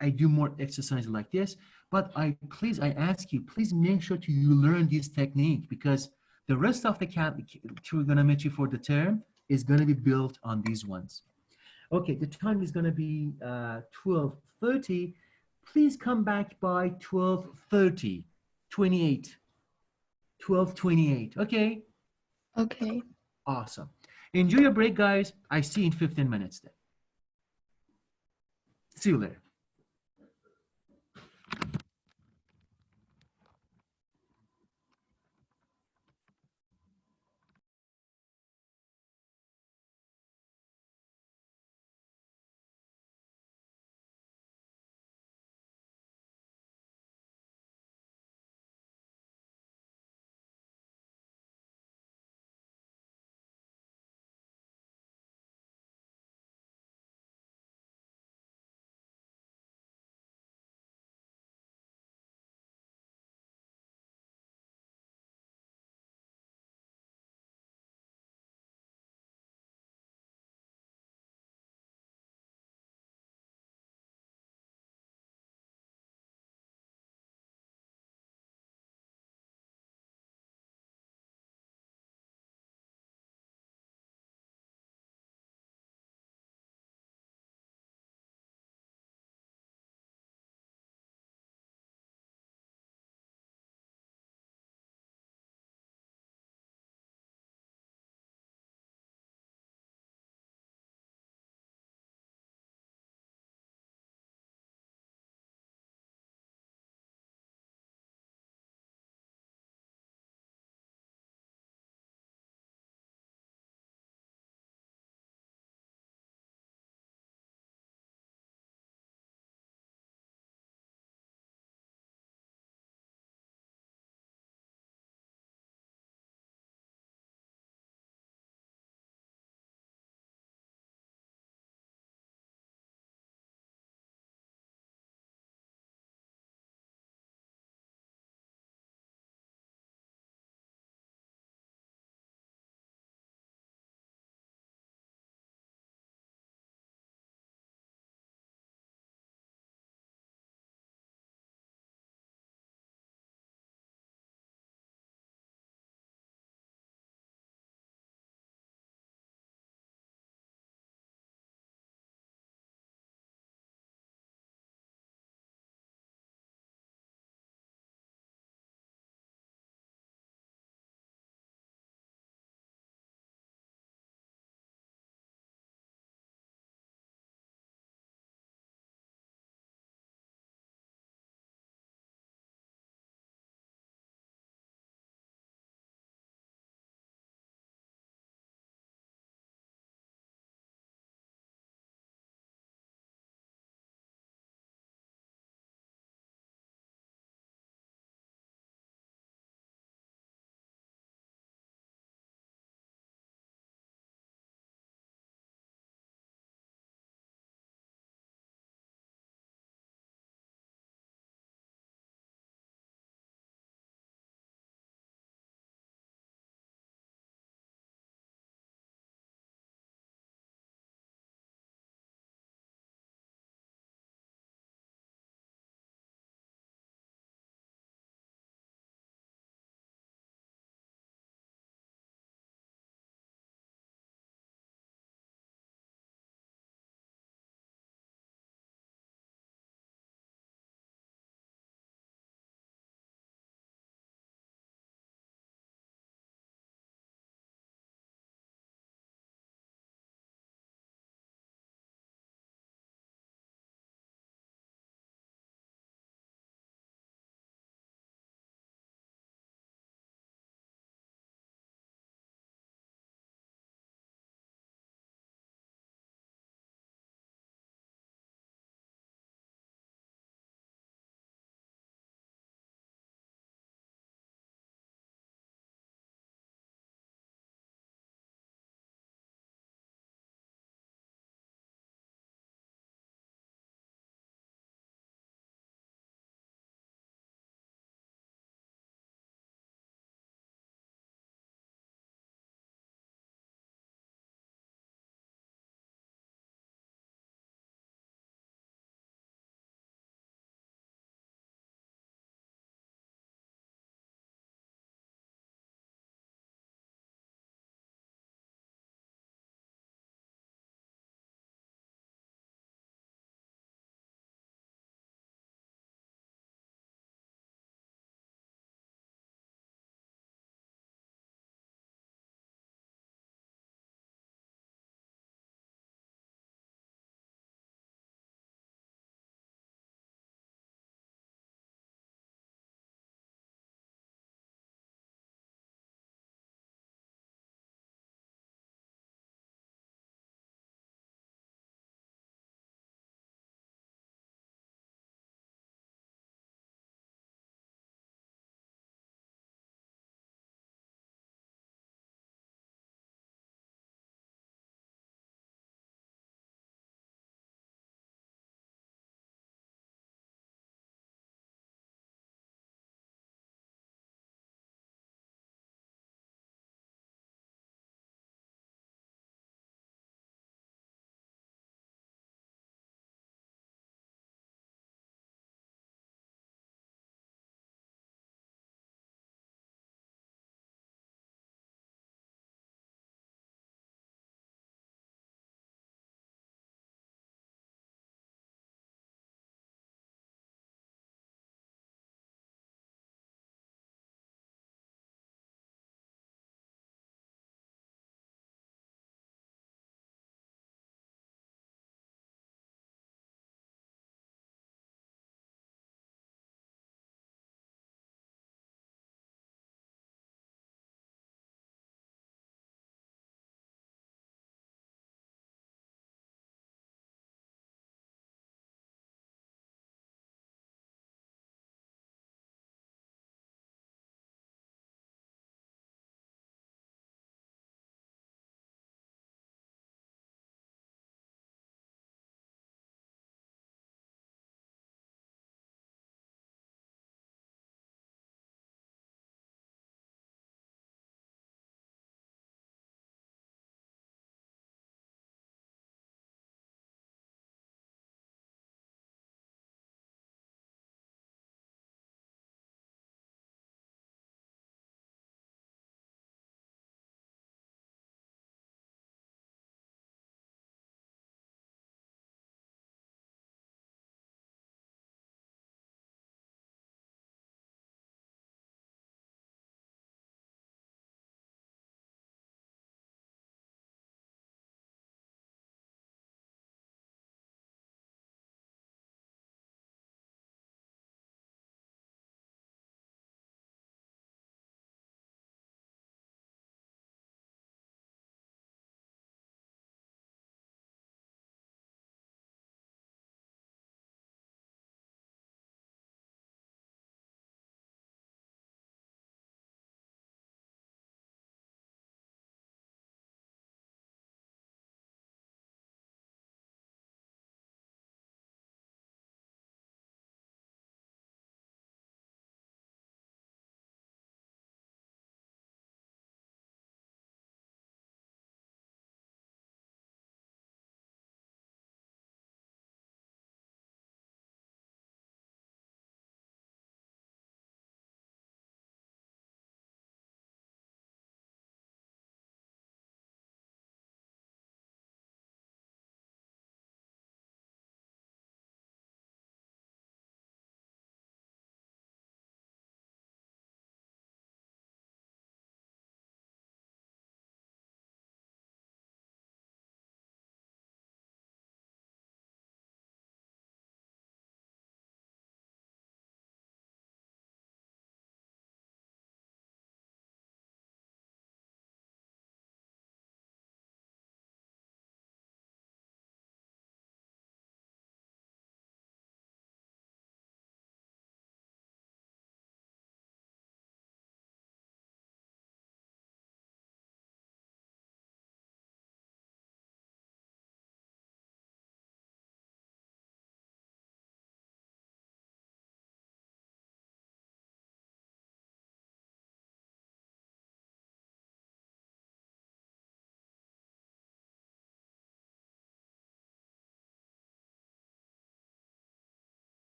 I do more exercises like this, but I ask you, please make sure you learn this technique, because the rest of the trigonometry for the term is going to be built on these ones. Okay, the time is going to be 12:30. Please come back by 12:30, 28, 12:28, okay? Okay. Awesome. Enjoy your break, guys. I see you in 15 minutes then. See you later.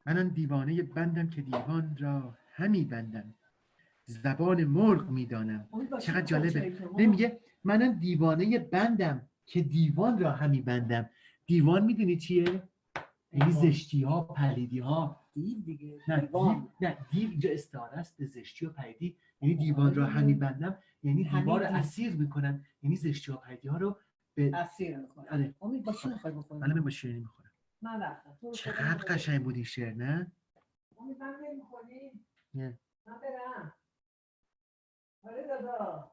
منم دیوانه بندم که دیوان را همی بندم زبان مرغ میدانم. چقدر جالبه. نمیگه منم دیوانه بندم که دیوان را همی بندم. دیوان میدونی چیه؟ یعنی زشتی ها، پلیدی ها. دیو دیگه. نه دیوان. دیو، نه دیو اینجا استعاره است به زشتی و پلیدی. یعنی دیوان را همی بندم، یعنی دیوان رو اسیر میکنن، یعنی زشتی ها پلیدی ها رو به اسیر میکنه. آره. امید با چی میخوای بخوری؟ من با شیرینی میخورم. من رفتم. تو رو خدا چقدر بخور. قشنگ بود این شعر، نه؟ امید من نمیخوری؟ نه. من برم. آره دادا.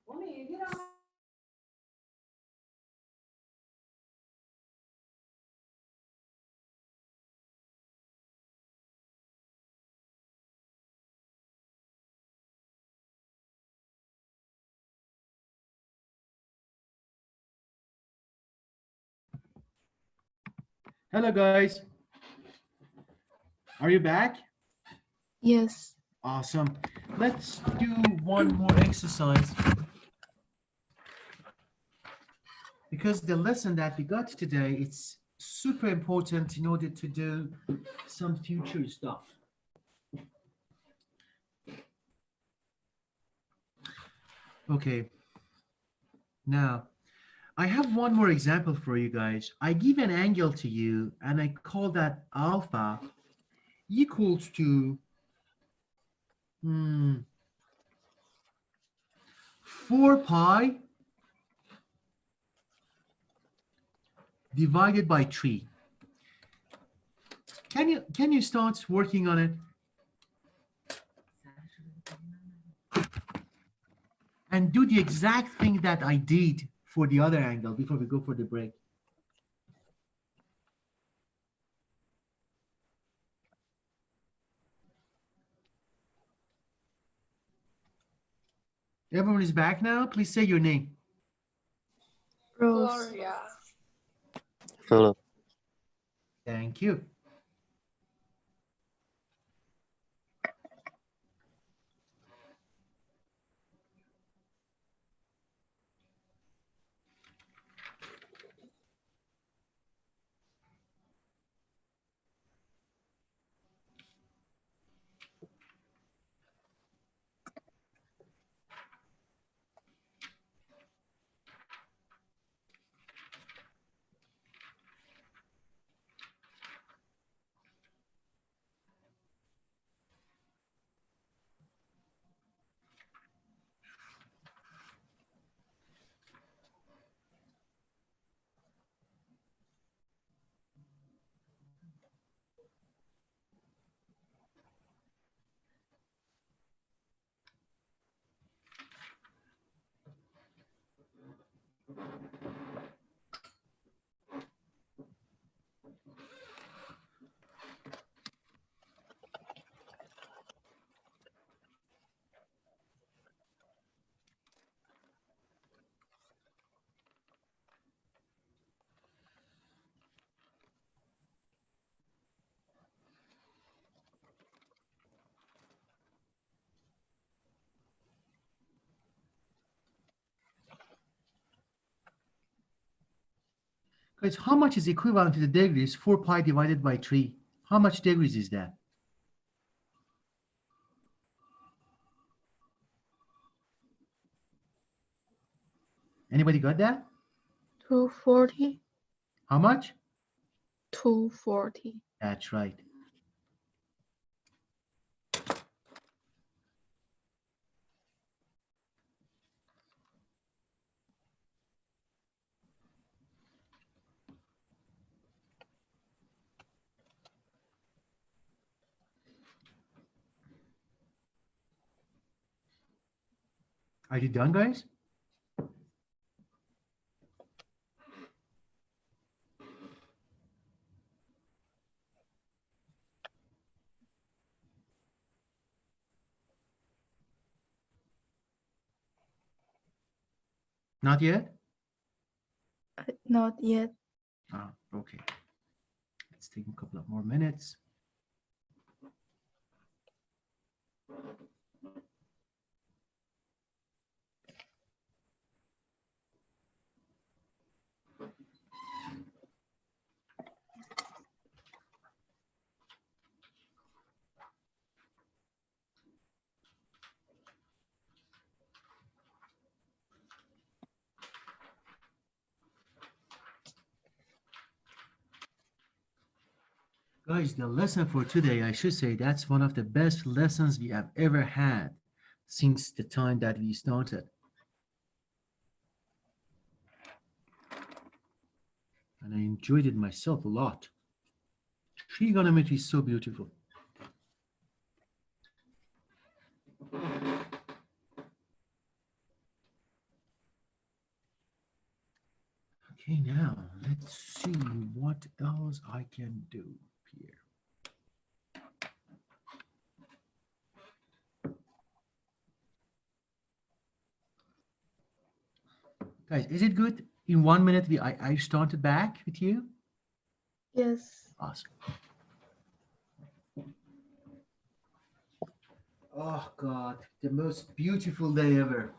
امید میرم. Hello guys. Are you back? Yes. Awesome. Let's do one more exercise. Because the lesson that we got today, it's super important in order to do some future stuff. Okay. Now, I have one more example for you guys. I give an angle to you and I call that alpha equals to 4 pi divided by 3. Can you start working on it? And do the exact thing that I did for the other angle before we go for the break. Everyone is back now. Please say your name. Rose. Gloria. Philip. Thank you. Guys, how much is equivalent to the degrees? 4 pi divided by 3. How much degrees is that? Anybody got that? 240. How much? 240. That's right. Are you done, guys? Not yet? Not yet. Ah, okay. Let's take a couple of more minutes. Guys, the lesson for today, I should say, that's one of the best lessons we have ever had since the time that we started. And I enjoyed it myself a lot. Trigonometry is so beautiful. Okay, now let's see what else I can do here. Guys, is it good? In 1 minute, I started back with you. Yes. Awesome. Oh God, the most beautiful day ever.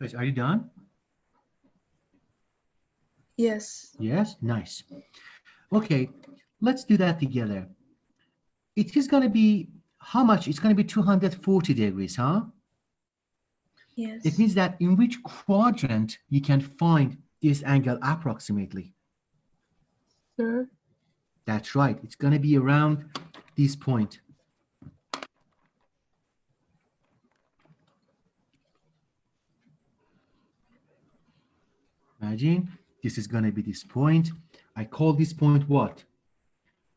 Guys, are you done? Yes. Yes, nice. Okay, let's do that together. It is going to be, how much? It's going to be 240 degrees, huh? Yes. It means that in which quadrant you can find this angle approximately. Third. That's right. It's going to be around this point. Imagine this is going to be this point. I call this point what?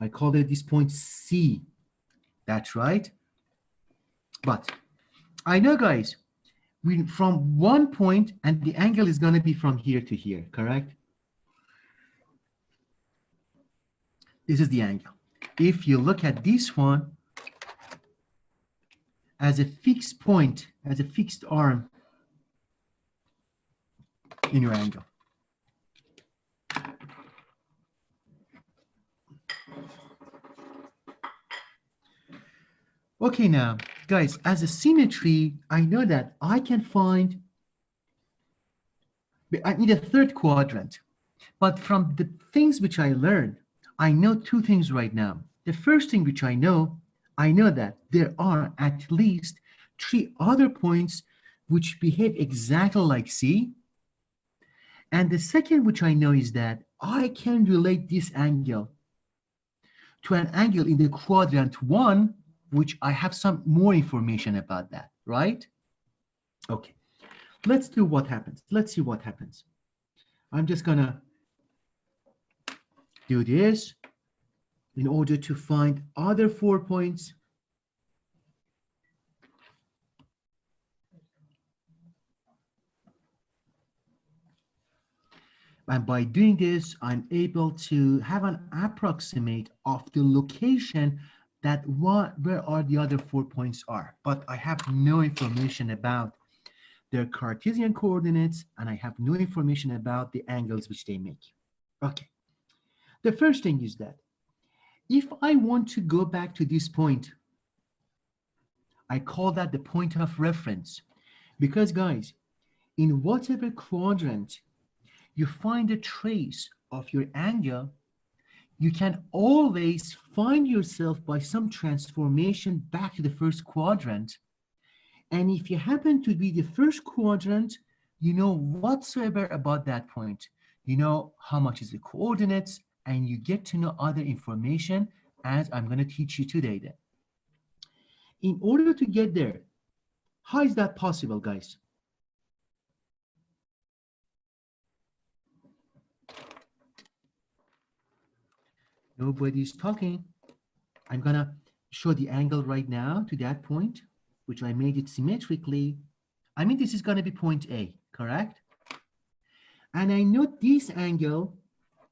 I call it this point C. That's right. But I know, guys, from one point, and the angle is going to be from here to here, correct? This is the angle. If you look at this one as a fixed point, as a fixed arm in your angle. Okay, now, guys, as a symmetry, I know that I can find, I need a third quadrant. But from the things which I learned, I know two things right now. The first thing which I know that there are at least 3 other points which behave exactly like C. And the second, which I know, is that I can relate this angle to an angle in the quadrant 1, which I have some more information about that, right? Okay, let's do what happens. Let's see what happens. I'm just gonna do this in order to find other 4 points. And by doing this, I'm able to have an approximate of the location that where are the other 4 points are. But I have no information about their Cartesian coordinates, and I have no information about the angles which they make. Okay. The first thing is that if I want to go back to this point, I call that the point of reference. Because guys, in whatever quadrant you find a trace of your angle, you can always find yourself by some transformation back to the first quadrant. And if you happen to be the first quadrant, you know whatsoever about that point. You know how much is the coordinates, and you get to know other information as I'm going to teach you today then. In order to get there, how is that possible, guys? Nobody's talking. I'm gonna show the angle right now to that point, which I made it symmetrically. I mean, this is gonna be point A, correct? And I know this angle,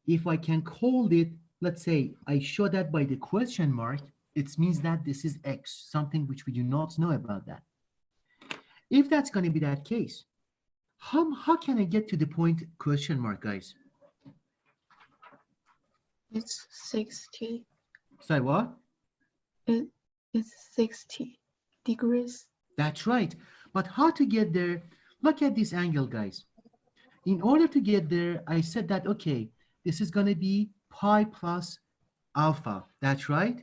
if I can call it, let's say I show that by the question mark, it means that this is X, something which we do not know about that. If that's gonna be that case, how can I get to the point question mark, guys? It's 60. Say what? It's 60 degrees. That's right. But how to get there? Look at this angle, guys. In order to get there, I said that, okay, this is going to be pi plus alpha. That's right.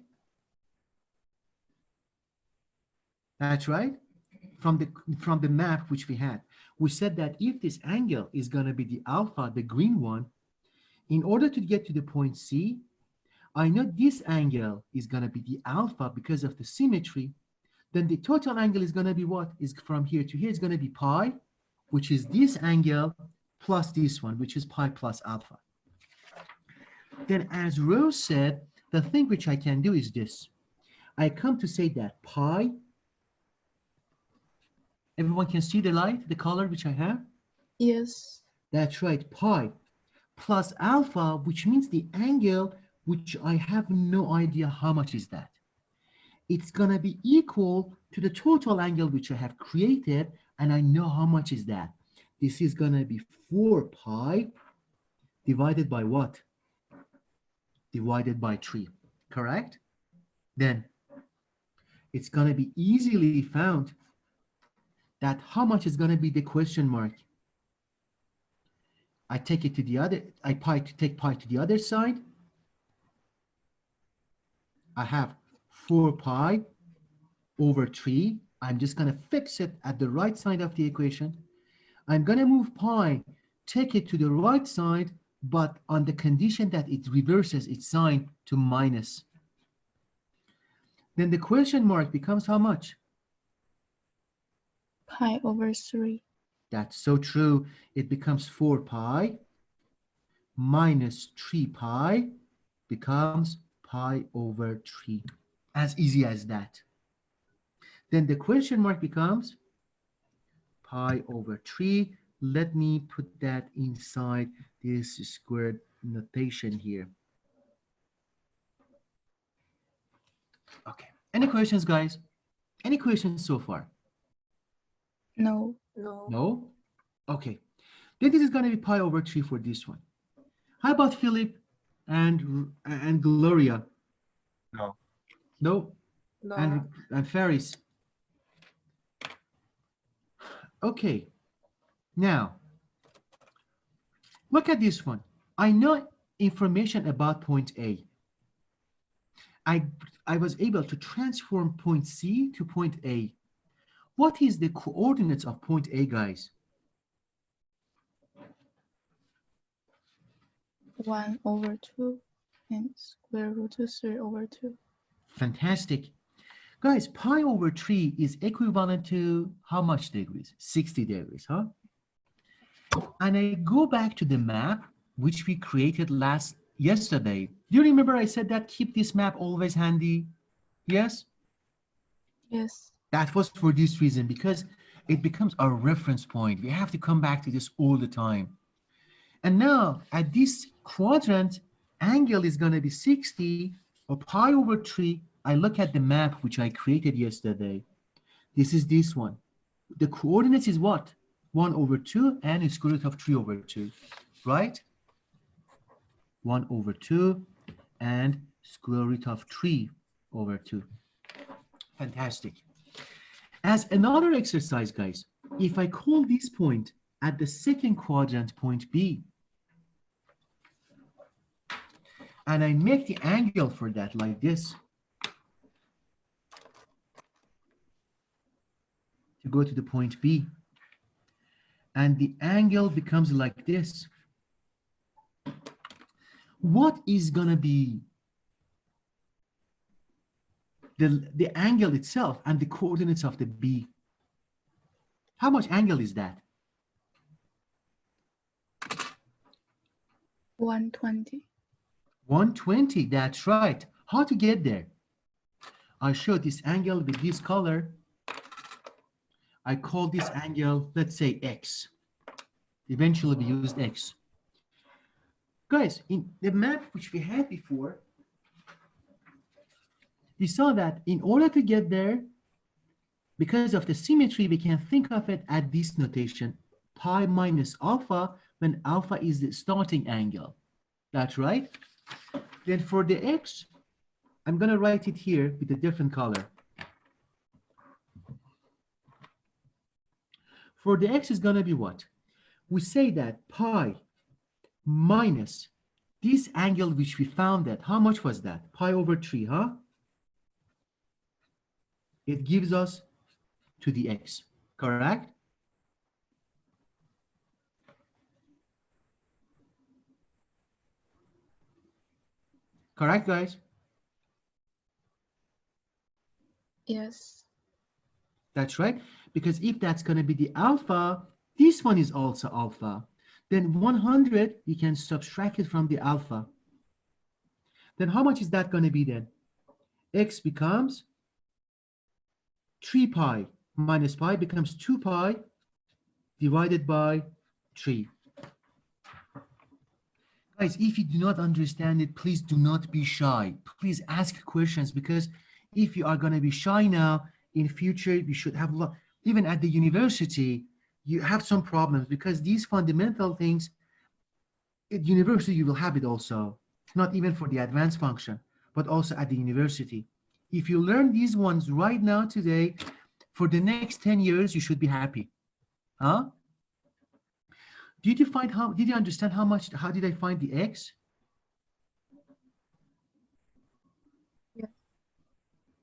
That's right. From the map which we had, we said that if this angle is going to be the alpha, the green one, in order to get to the point C, I know this angle is going to be the alpha because of the symmetry. Then the total angle is going to be what? Is from here to here is going to be pi, which is this angle plus this one, which is pi plus alpha. Then as Rose said, the thing which I can do is this. I come to say that pi, everyone can see the light, the color which I have? Yes. That's right, pi plus alpha, which means the angle which I have no idea how much is that. It's going to be equal to the total angle which I have created, and I know how much is that. This is going to be 4 pi divided by what? Divided by 3, correct? Then it's going to be easily found that how much is going to be the question mark. I take it to the other, take pi to the other side. I have 4 pi over 3. I'm just going to fix it at the right side of the equation. I'm going to move pi, take it to the right side, but on the condition that it reverses its sign to minus. Then the question mark becomes how much? Pi over 3. That's so true. It becomes 4 pi minus 3 pi becomes pi over 3. As easy as that. Then the question mark becomes pi over 3. Let me put that inside this squared notation here. Okay. Any questions, guys? Any questions so far? No. No? Okay. Then this is going to be pi over 3 for this one. How about Philip and Gloria? No. No? No. And Faris? Okay. Now, look at this one. I know information about point A. I was able to transform point C to point A. What is the coordinates of point A, guys? 1/2 and square root of 3/2. Fantastic. Guys, pi over 3 is equivalent to how much degrees? 60 degrees, huh? And I go back to the map, which we created yesterday. Do you remember I said that keep this map always handy? Yes? Yes. That was for this reason, because it becomes our reference point. We have to come back to this all the time. And now at this quadrant, angle is going to be 60 or pi over 3. I look at the map which I created yesterday. This is this one. The coordinates is what? 1/2 and square root of 3/2, right? 1/2 and square root of 3/2. Fantastic. As another exercise, guys, if I call this point at the second quadrant point B, and I make the angle for that like this, to go to the point B, and the angle becomes like this, what is going to be the angle itself and the coordinates of the B? How much angle is that? 120. 120, that's right. How to get there? I show this angle with this color. I call this angle, let's say X. Eventually we used X. Guys, in the map which we had before, we saw that in order to get there, because of the symmetry, we can think of it at this notation, pi minus alpha, when alpha is the starting angle. That's right. Then for the X, I'm going to write it here with a different color. For the X is going to be what? We say that pi minus this angle which we found that, how much was that? Pi over 3, huh? It gives us to the X, correct? Correct, guys? Yes. That's right. Because if that's going to be the alpha, this one is also alpha. Then 100, you can subtract it from the alpha. Then how much is that going to be then? X becomes 3 pi minus pi becomes 2 pi divided by 3. Guys, if you do not understand it, please do not be shy. Please ask questions, because if you are going to be shy now, in future, you should have, even at the university, you have some problems, because these fundamental things, at university, you will have it also, not even for the advanced function, but also at the university. If you learn these ones right now today, for the next 10 years, you should be happy. Huh? Did you understand how did I find the X? Yes.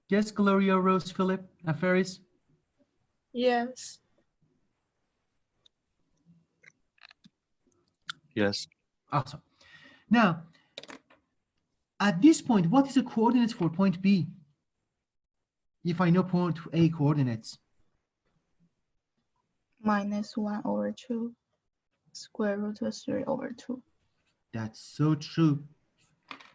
Yes, Gloria, Rose, Philip, Ferris? Yes. Yes. Awesome. Now, at this point, what is the coordinates for point B? If I know point A coordinates. Minus 1/2 square root of 3/2. That's so true,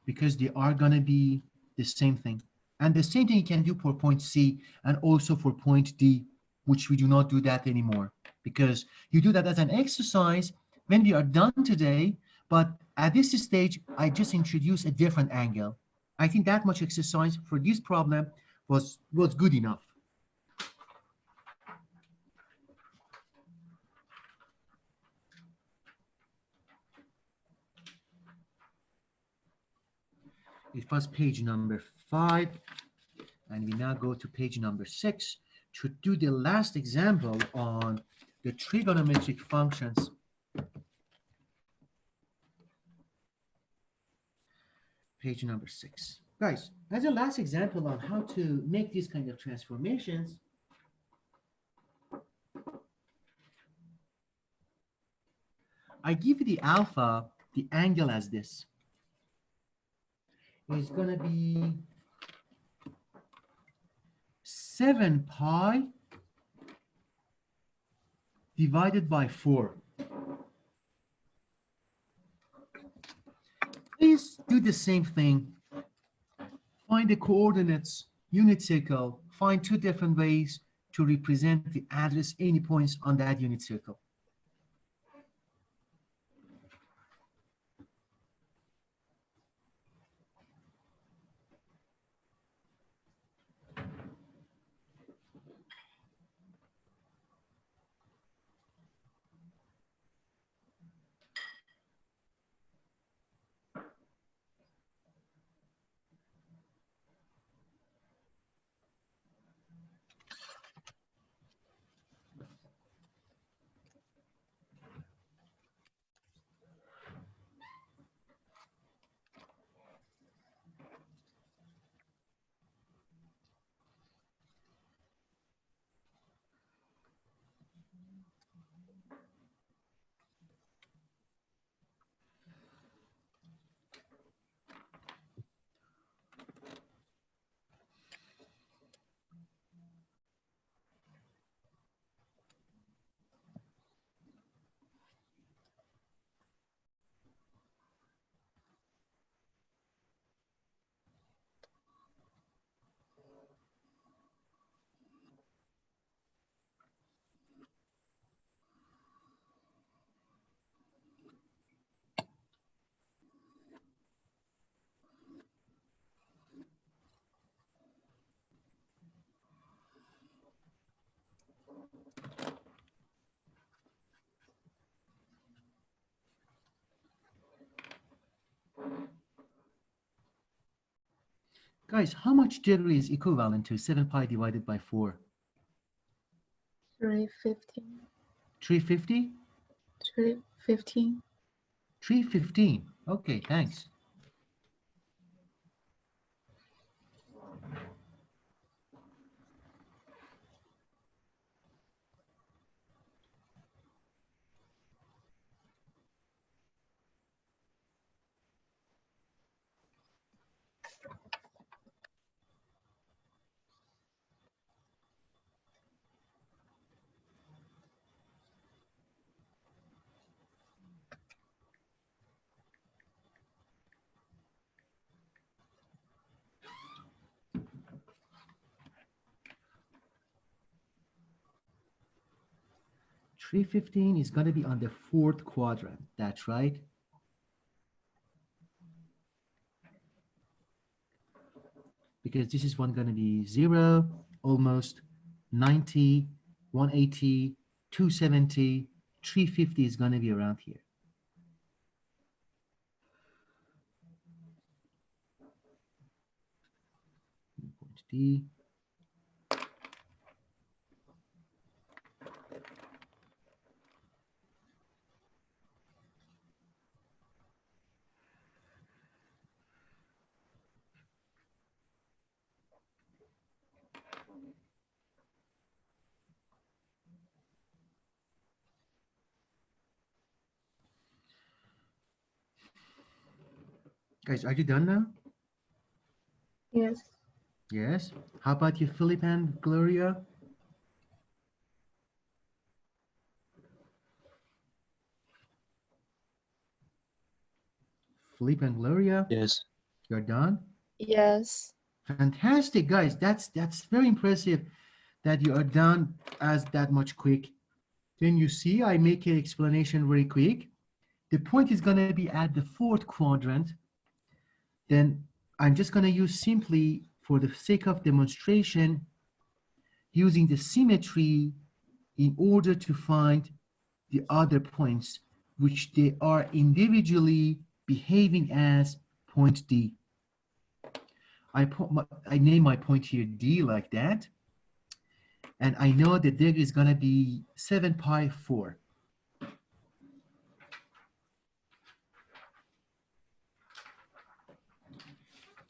because they are going to be the same thing. And the same thing you can do for point C and also for point D, which we do not do that anymore, because you do that as an exercise when we are done today. But at this stage, I just introduce a different angle. I think that much exercise for this problem was good enough. It was page number 5, and we now go to page number 6 to do the last example on the trigonometric functions. Page number 6. Guys, as a last example on how to make these kind of transformations, I give you the alpha, the angle as this. It's going to be 7 pi divided by 4. Please do the same thing. Find the coordinates, unit circle, find 2 different ways to represent the address any points on that unit circle. Guys, how much jittery is equivalent to 7 pi divided by 4? 315. 350? 315. 315. Okay, thanks. Three 15 is going to be on the 4th quadrant. That's right. Because this is one going to be 0, almost, 90, 180, 270, 350 is going to be around here. Point D. Guys, are you done now? Yes. Yes. How about you, Philip and Gloria? Philip and Gloria, Yes. you're done? Yes. Fantastic, guys. That's very impressive that you are done as that much quick. Then you see I make an explanation very quick. The point is going to be at the 4th quadrant. Then I'm just going to use simply, for the sake of demonstration, using the symmetry in order to find the other points, which they are individually behaving as point D. I name my point here D like that. And I know that there is going to be 7 pi 4.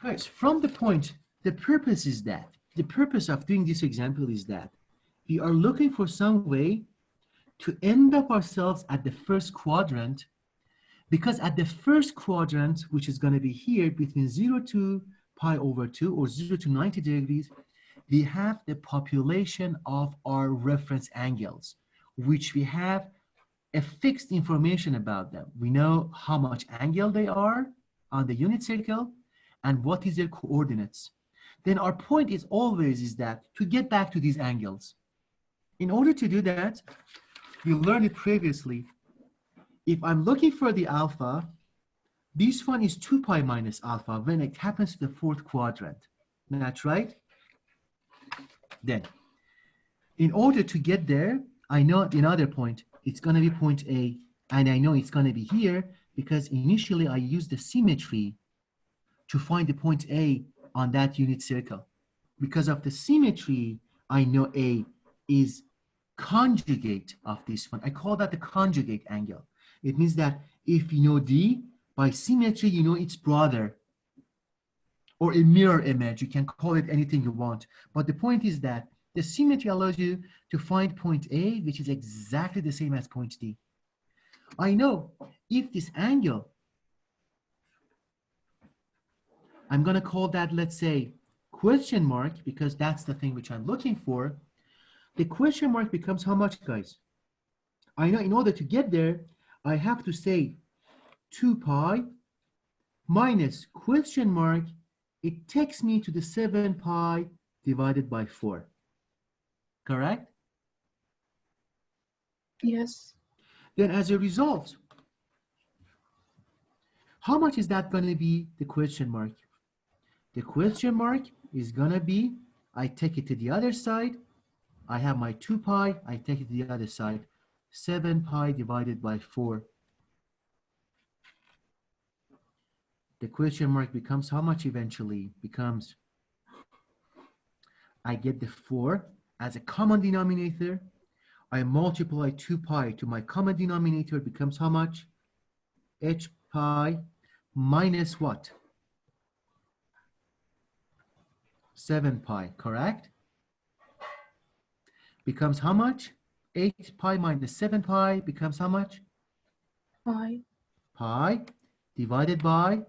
Guys, from the point, the purpose is that, the purpose of doing this example is that we are looking for some way to end up ourselves at the first quadrant, because at the first quadrant, which is going to be here between 0 to pi over 2 or 0 to 90 degrees, we have the population of our reference angles, which we have a fixed information about them. We know how much angle they are on the unit circle and what is their coordinates. Then our point is always is that to get back to these angles. In order to do that, we learned it previously. If I'm looking for the alpha, this one is 2 pi minus alpha when it happens to the fourth quadrant. That's right. Then, in order to get there, I know another point. It's going to be point A, and I know it's going to be here because initially I used the symmetry to find the point A on that unit circle. Because of the symmetry, I know A is conjugate of this one. I call that the conjugate angle. It means that if you know D, by symmetry, you know its brother or a mirror image. You can call it anything you want. But the point is that the symmetry allows you to find point A, which is exactly the same as point D. I know if this angle, I'm going to call that, let's say, question mark, because that's the thing which I'm looking for. The question mark becomes how much, guys? I know in order to get there, I have to say 2 pi minus question mark. It takes me to the 7 pi divided by 4. Correct? Yes. Then as a result, how much is that going to be, the question mark? The question mark is going to be, I take it to the other side. I have my 2 pi, I take it to the other side. 7 pi divided by 4. The question mark becomes how much eventually? Becomes, I get the 4 as a common denominator. I multiply 2 pi to my common denominator, becomes how much? H pi minus what? 7 pi, correct? Becomes how much? 8 pi minus 7 pi becomes how much? Pi. Pi divided by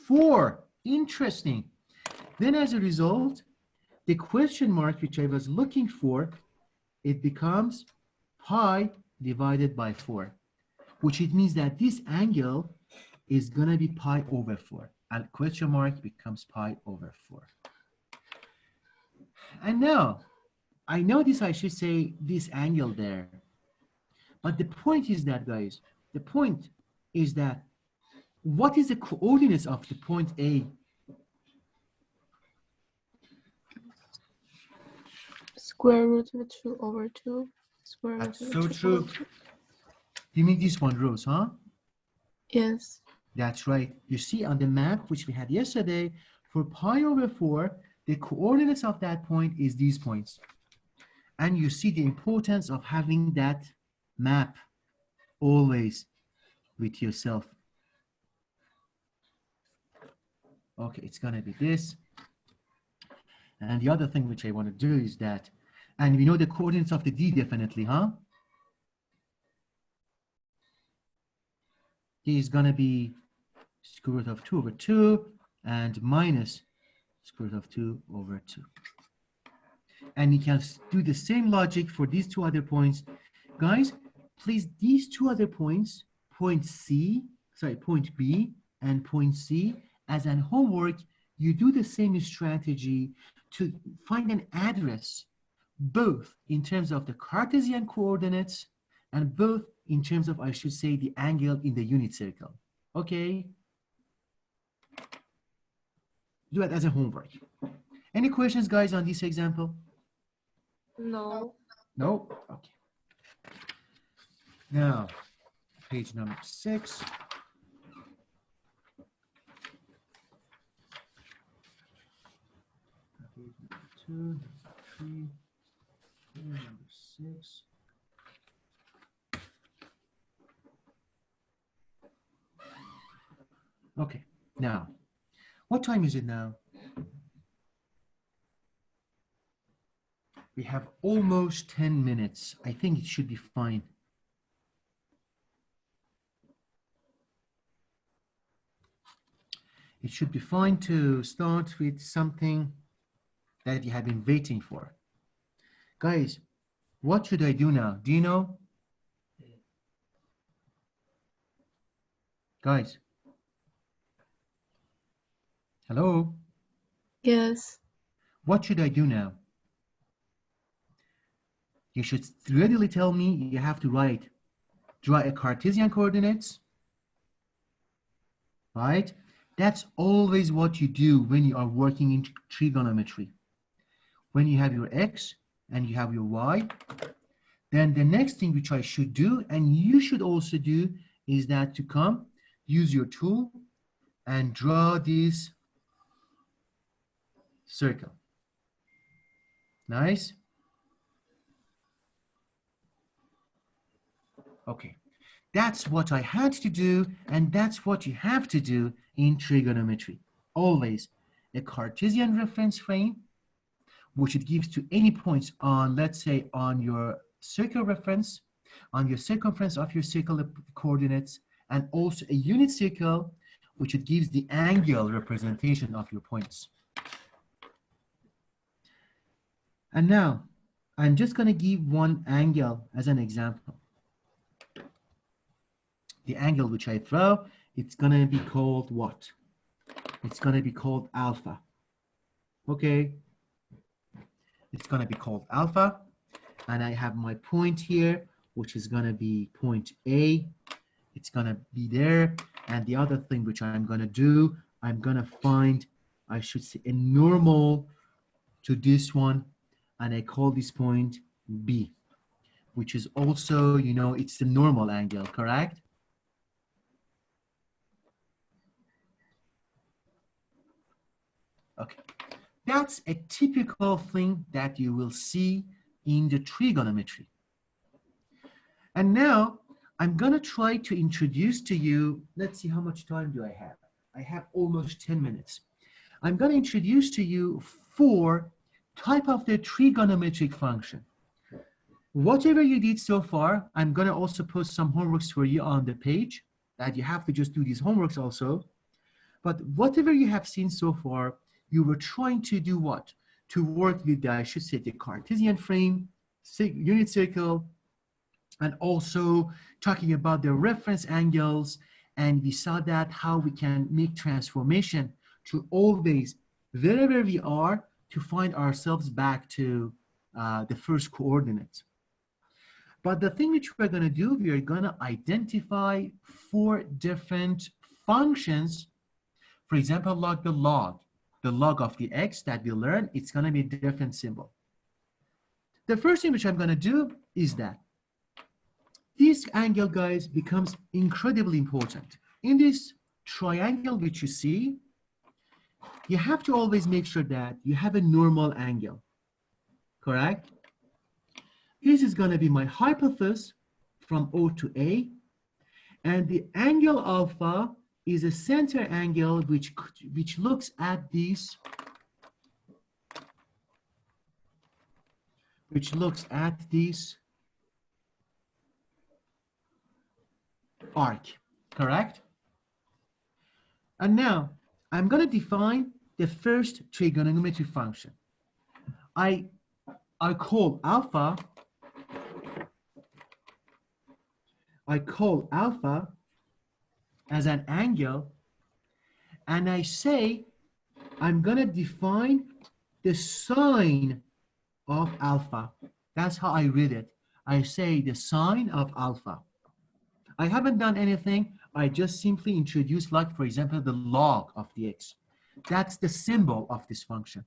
4. Interesting. Then as a result, the question mark which I was looking for, it becomes pi divided by 4, which it means that this angle is going to be pi over 4. And question mark becomes pi over 4. And now, I know this, I should say this angle there. But the point is that, guys, the point is that what is the coordinates of the point A? Square root of 2 over 2. Square root That's of so 2 true. over 2. You mean this one, Rose, huh? Yes. That's right. You see on the map, which we had yesterday, for pi over 4, the coordinates of that point is these points. And you see the importance of having that map always with yourself. Okay, it's going to be this. And the other thing which I want to do is that, and we know the coordinates of the D definitely, huh? D is going to be square root of 2 over 2 and minus square root of 2 over 2. And you can do the same logic for these two other points. Guys, please, these two other points, point B and point C, as an homework, you do the same strategy to find an address, both in terms of the Cartesian coordinates and both in terms of, I should say, the angle in the unit circle. Okay? Do it as a homework. Any questions, guys, on this example? No. No? Okay. Now, page number 6. Page number 2, number 3, number 6. Okay, now, what time is it now? We have almost 10 minutes. I think it should be fine. it should be fine to start with something that you have been waiting for. Guys, what should I do now? Do you know? Guys, hello? Yes. What should I do now? You should readily tell me you have to draw a Cartesian coordinates, right? That's always what you do when you are working in trigonometry. When you have your x and you have your y, then the next thing which I should do, and you should also do, is that to come, use your tool, and draw this circle. Nice? Okay. That's what I had to do, and that's what you have to do in trigonometry. Always a Cartesian reference frame, which it gives to any points on, let's say, on your circle reference, on your circumference of your circle coordinates, and also a unit circle, which it gives the angle representation of your points. And now, I'm just going to give one angle as an example. The angle which I throw, it's going to be called what? It's going to be called alpha. Okay? It's going to be called alpha. And I have my point here, which is going to be point A. It's going to be there. And the other thing which I'm going to do, I'm going to find, I should say, a normal to this one. And I call this point B, which is also, you know, it's the normal angle, correct? Okay, that's a typical thing that you will see in the trigonometry. And now I'm going to try to introduce to you, let's see how much time do I have. I have almost 10 minutes. I'm going to introduce to you 4 type of the trigonometric function. Whatever you did so far, I'm going to also post some homeworks for you on the page that you have to just do these homeworks also. But whatever you have seen so far, you were trying to do what? To work with the, I should say, the Cartesian frame, unit circle, and also talking about the reference angles. And we saw that how we can make transformation to always, wherever we are, to find ourselves back to the first coordinates. But the thing which we're going to do, we are going to identify 4 different functions. For example, like the log of the x that we learned, it's going to be a different symbol. The first thing which I'm going to do is that this angle, guys, becomes incredibly important. In this triangle which you see, you have to always make sure that you have a normal angle, correct? This is going to be my hypothesis from O to A, and the angle alpha is a center angle which looks at this, arc, correct? And now I'm going to define the first trigonometric function. I call alpha as an angle, and I say I'm going to define the sine of alpha. That's how I read it. I say the sine of alpha. I haven't done anything. I just simply introduced, like, for example, the log of the x. That's the symbol of this function.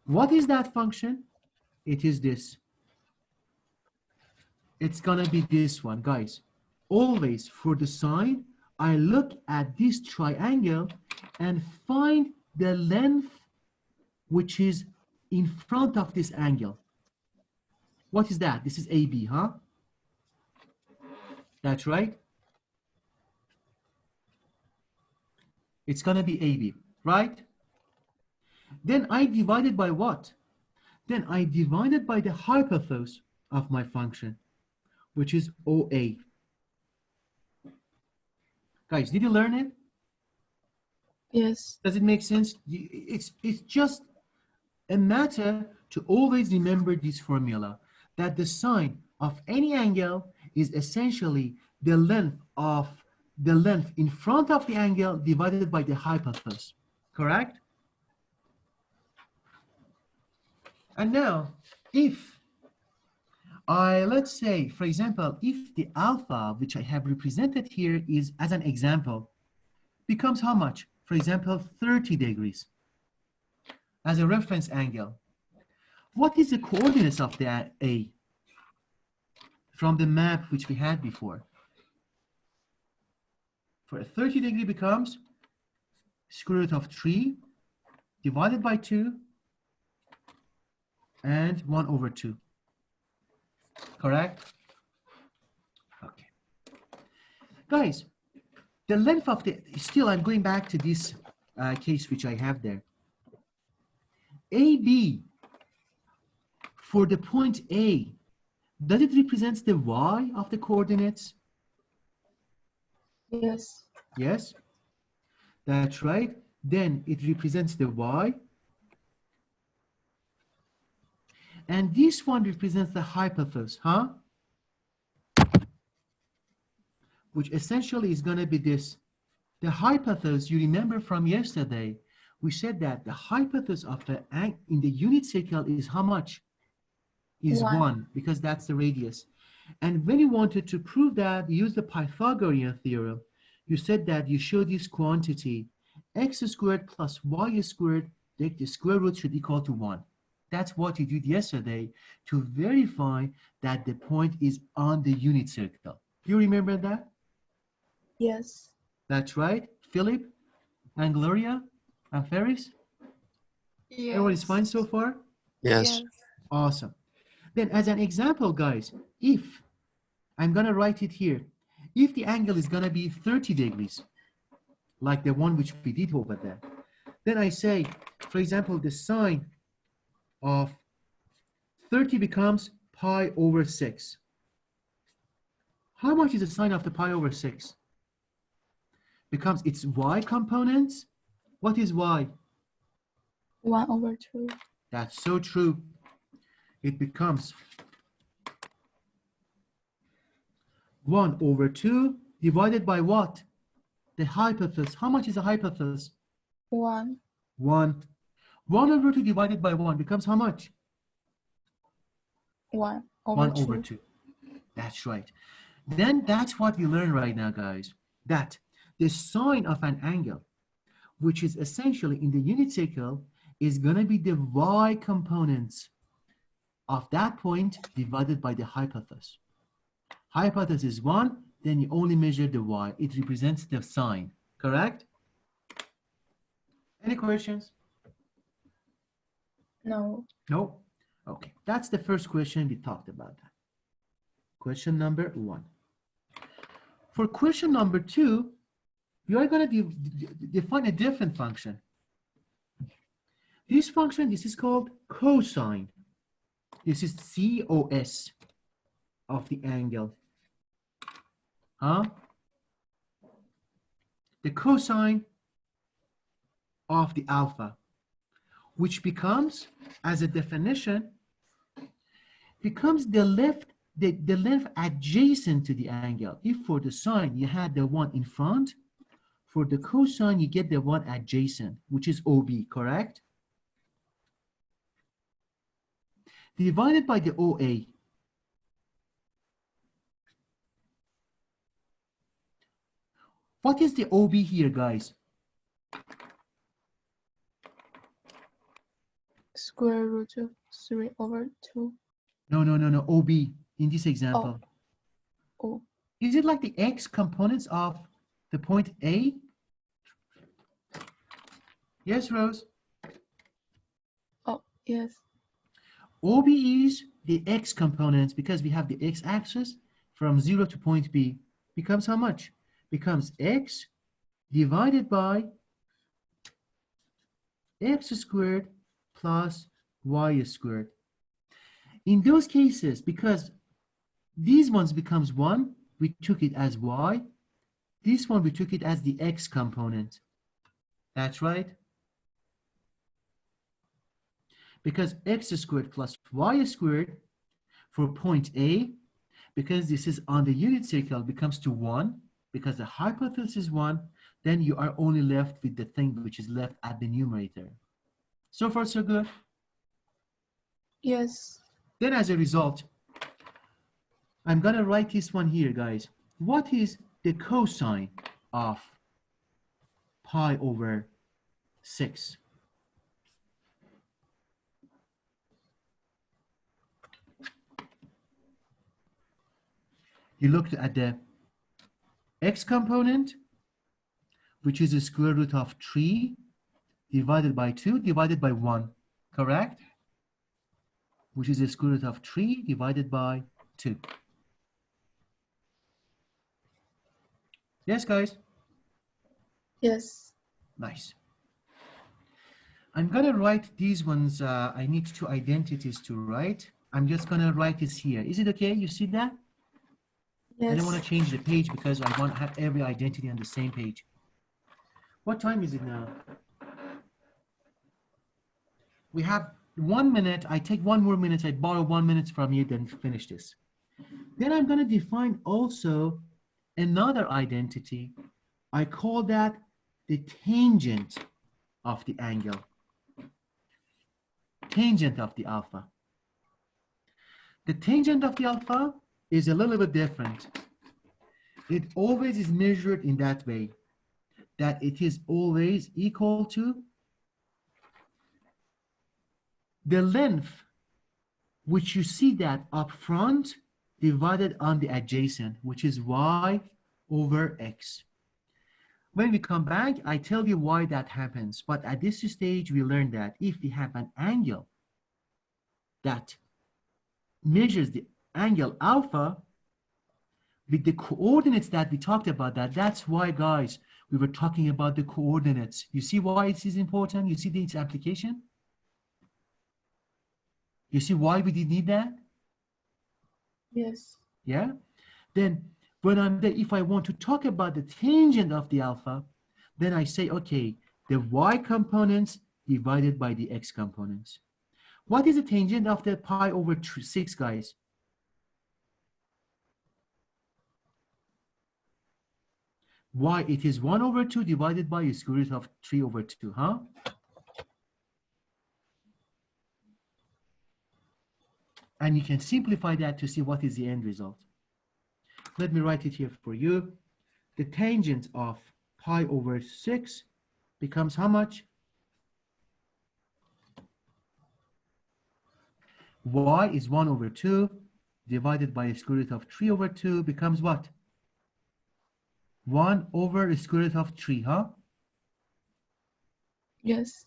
What is that function? It is this. It's going to be this one, guys. Always for the sine, I look at this triangle and find the length which is in front of this angle. What is that? This is AB, huh? That's right. It's going to be AB, right? Then I divided by what? Then I divided by the hypothesis of my function, which is OA. Guys, did you learn it? Yes. Does it make sense? It's just a matter to always remember this formula, that the sine of any angle is essentially the length in front of the angle divided by the hypotenuse. Correct? And now, if let's say, for example, if the alpha, which I have represented here is as an example, becomes how much? For example, 30 degrees as a reference angle. What is the coordinates of the A from the map which we had before? For a 30 degree becomes square root of 3 divided by 2 and 1 over 2. Correct? Okay. Guys, the length of the, still I'm going back to this case which I have there. AB for the point A, does it represent the y of the coordinates? Yes. Yes, that's right. Then it represents the y. And this one represents the hypotenuse, huh? Which essentially is going to be this. The hypotenuse, you remember from yesterday, we said that the hypotenuse of the in the unit circle is how much? Is 1, because that's the radius. And when you wanted to prove that, you use the Pythagorean theorem. You said that you show this quantity, x squared plus y squared, the square root should equal to 1. That's what you did yesterday to verify that the point is on the unit circle. Do you remember that? Yes. That's right. Philip and Gloria and Ferris? Yes. Everyone is fine so far? Yes. Awesome. Then as an example, guys, if I'm going to write it here, if the angle is going to be 30 degrees, like the one which we did over there, then I say, for example, the sine of 30 becomes pi over 6. How much is the sine of the pi over 6? Becomes its y components. What is y? 1 over 2. That's so true. It becomes 1 over 2 divided by what? The hypotenuse. How much is the hypotenuse? 1. 1. 1 over 2 divided by 1 becomes how much? 1 over 1 2. over 2. That's right. Then that's what we learn right now, guys. That the sine of an angle, which is essentially in the unit circle, is going to be the y components of that point divided by the hypotenuse. Hypotenuse is 1, then you only measure the y. It represents the sine, correct? Any questions? No. No? Okay, that's the first question we talked about. That. Question number 1. For question number 2, we are going to define a different function. This function, this is called cosine. This is COS of the angle. Huh? The cosine of the alpha, which becomes, as a definition, becomes the length adjacent to the angle. If for the sine you had the one in front, for the cosine you get the one adjacent, which is OB, correct? Divided by the OA. What is the OB here, guys? Square root of 3 over 2. No, OB in this example. Oh. Is it like the x components of the point A? Yes, Rose? Oh, yes. OB is the x components because we have the x-axis from 0 to point B. Becomes how much? Becomes x divided by x squared plus y squared. In those cases, because these ones becomes 1, we took it as y. This one, we took it as the x component. That's right. Because x squared plus y squared for point A, because this is on the unit circle, becomes to 1, because the hypothesis is 1, then you are only left with the thing which is left at the numerator. So far, so good. Yes. Then as a result, I'm going to write this one here, guys. What is the cosine of pi over 6? You looked at the x component, which is the square root of 3 divided by 2 divided by 1, correct? Which is the square root of 3 divided by 2. Yes, guys? Yes. Nice. I'm going to write these ones. I need two identities to write. I'm just going to write this here. Is it okay? You see that? Yes. I don't want to change the page because I want to have every identity on the same page. What time is it now? We have 1 minute. I take 1 more minute. I borrow 1 minute from you, then finish this. Then I'm going to define also another identity. I call that the tangent of the angle. Tangent of the alpha. The tangent of the alpha is a little bit different. It always is measured in that way, that it is always equal to the length which you see that up front divided on the adjacent, which is y over x. When we come back, I tell you why that happens. But at this stage, we learned that if we have an angle that measures the angle alpha with the coordinates that we talked about, that's why, guys, we were talking about the coordinates. You see why it is important? You see its application? You see why we did need that? Yes. Yeah? Then when I'm there, if I want to talk about the tangent of the alpha, then I say, okay, the y components divided by the x components. What is the tangent of the pi over 6, guys? Y, it is 1 over 2 divided by the square root of 3 over 2, huh? And you can simplify that to see what is the end result. Let me write it here for you. The tangent of pi over 6 becomes how much? Y is 1 over 2 divided by the square root of 3 over 2 becomes what? 1 over the square root of 3, huh? Yes.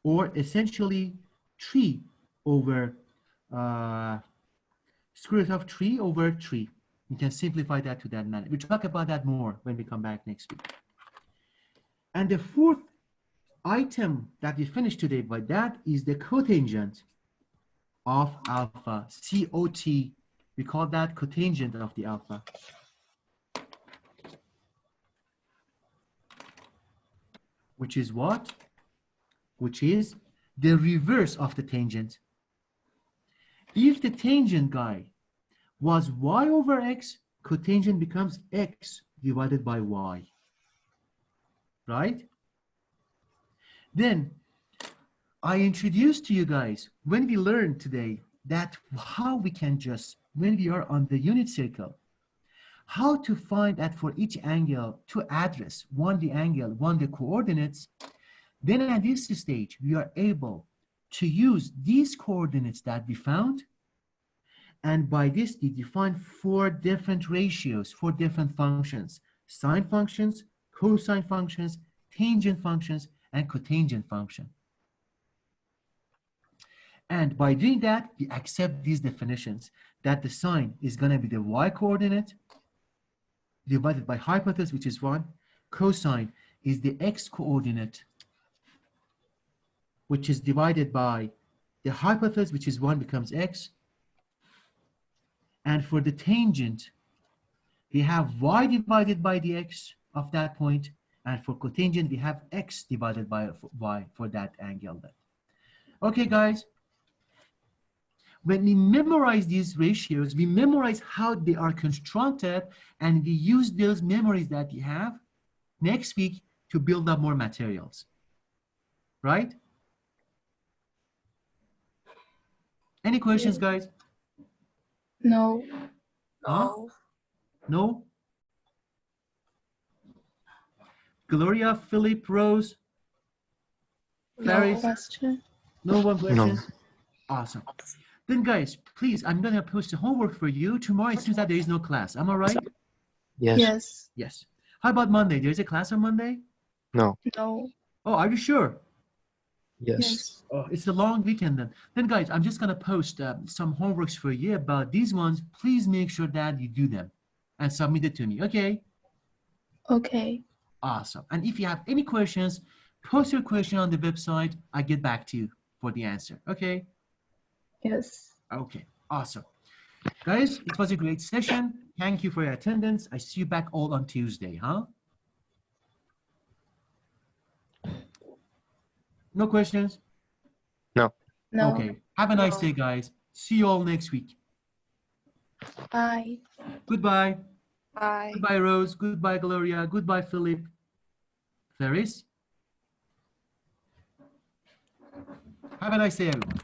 Or essentially 3 over square root of 3 over 3. You can simplify that to that manner. We'll talk about that more when we come back next week. And the fourth item that we finished today by that is the cotangent of alpha, COT. We call that cotangent of the alpha. Which is what? Which is the reverse of the tangent. If the tangent, guy, was y over x, cotangent becomes x divided by y. Right? Then I introduced to you guys, when we learned today, that how we can just, when we are on the unit circle, how to find that for each angle to address, one the angle, one the coordinates. Then at this stage, we are able to use these coordinates that we found. And by this, we define 4 different ratios, 4 different functions: sine functions, cosine functions, tangent functions, and cotangent function. And by doing that, we accept these definitions that the sine is going to be the y coordinate divided by hypothesis, which is 1. Cosine is the x coordinate, which is divided by the hypothesis, which is 1, becomes x. And for the tangent, we have y divided by the x of that point, And for cotangent, we have x divided by y for that angle. Okay, guys. When we memorize these ratios, we memorize how they are constructed, and we use those memories that we have next week to build up more materials. Right? Any questions, guys? No. Huh? No? Gloria, Philip, Rose, No Clarice? question. No one No. questions? Awesome. Then guys, please, I'm gonna post the homework for you. Tomorrow it seems that there is no class. Am I right? Yes. Yes. Yes. How about Monday? There is a class on Monday? No. No. Oh, are you sure? Yes. Yes. Oh, it's a long weekend then. Then guys, I'm just gonna post some homeworks for you about these ones. Please make sure that you do them and submit it to me, okay? Okay. Awesome. And if you have any questions, post your question on the website. I get back to you for the answer, okay? Yes. Okay, awesome. Guys, it was a great session. Thank you for your attendance. I see you back all on Tuesday, huh? No questions? No. No. Okay. Have a nice day, guys. See you all next week. Bye. Goodbye. Bye. Goodbye, Rose. Goodbye, Gloria. Goodbye, Philip. Clarice. Have a nice day, everyone.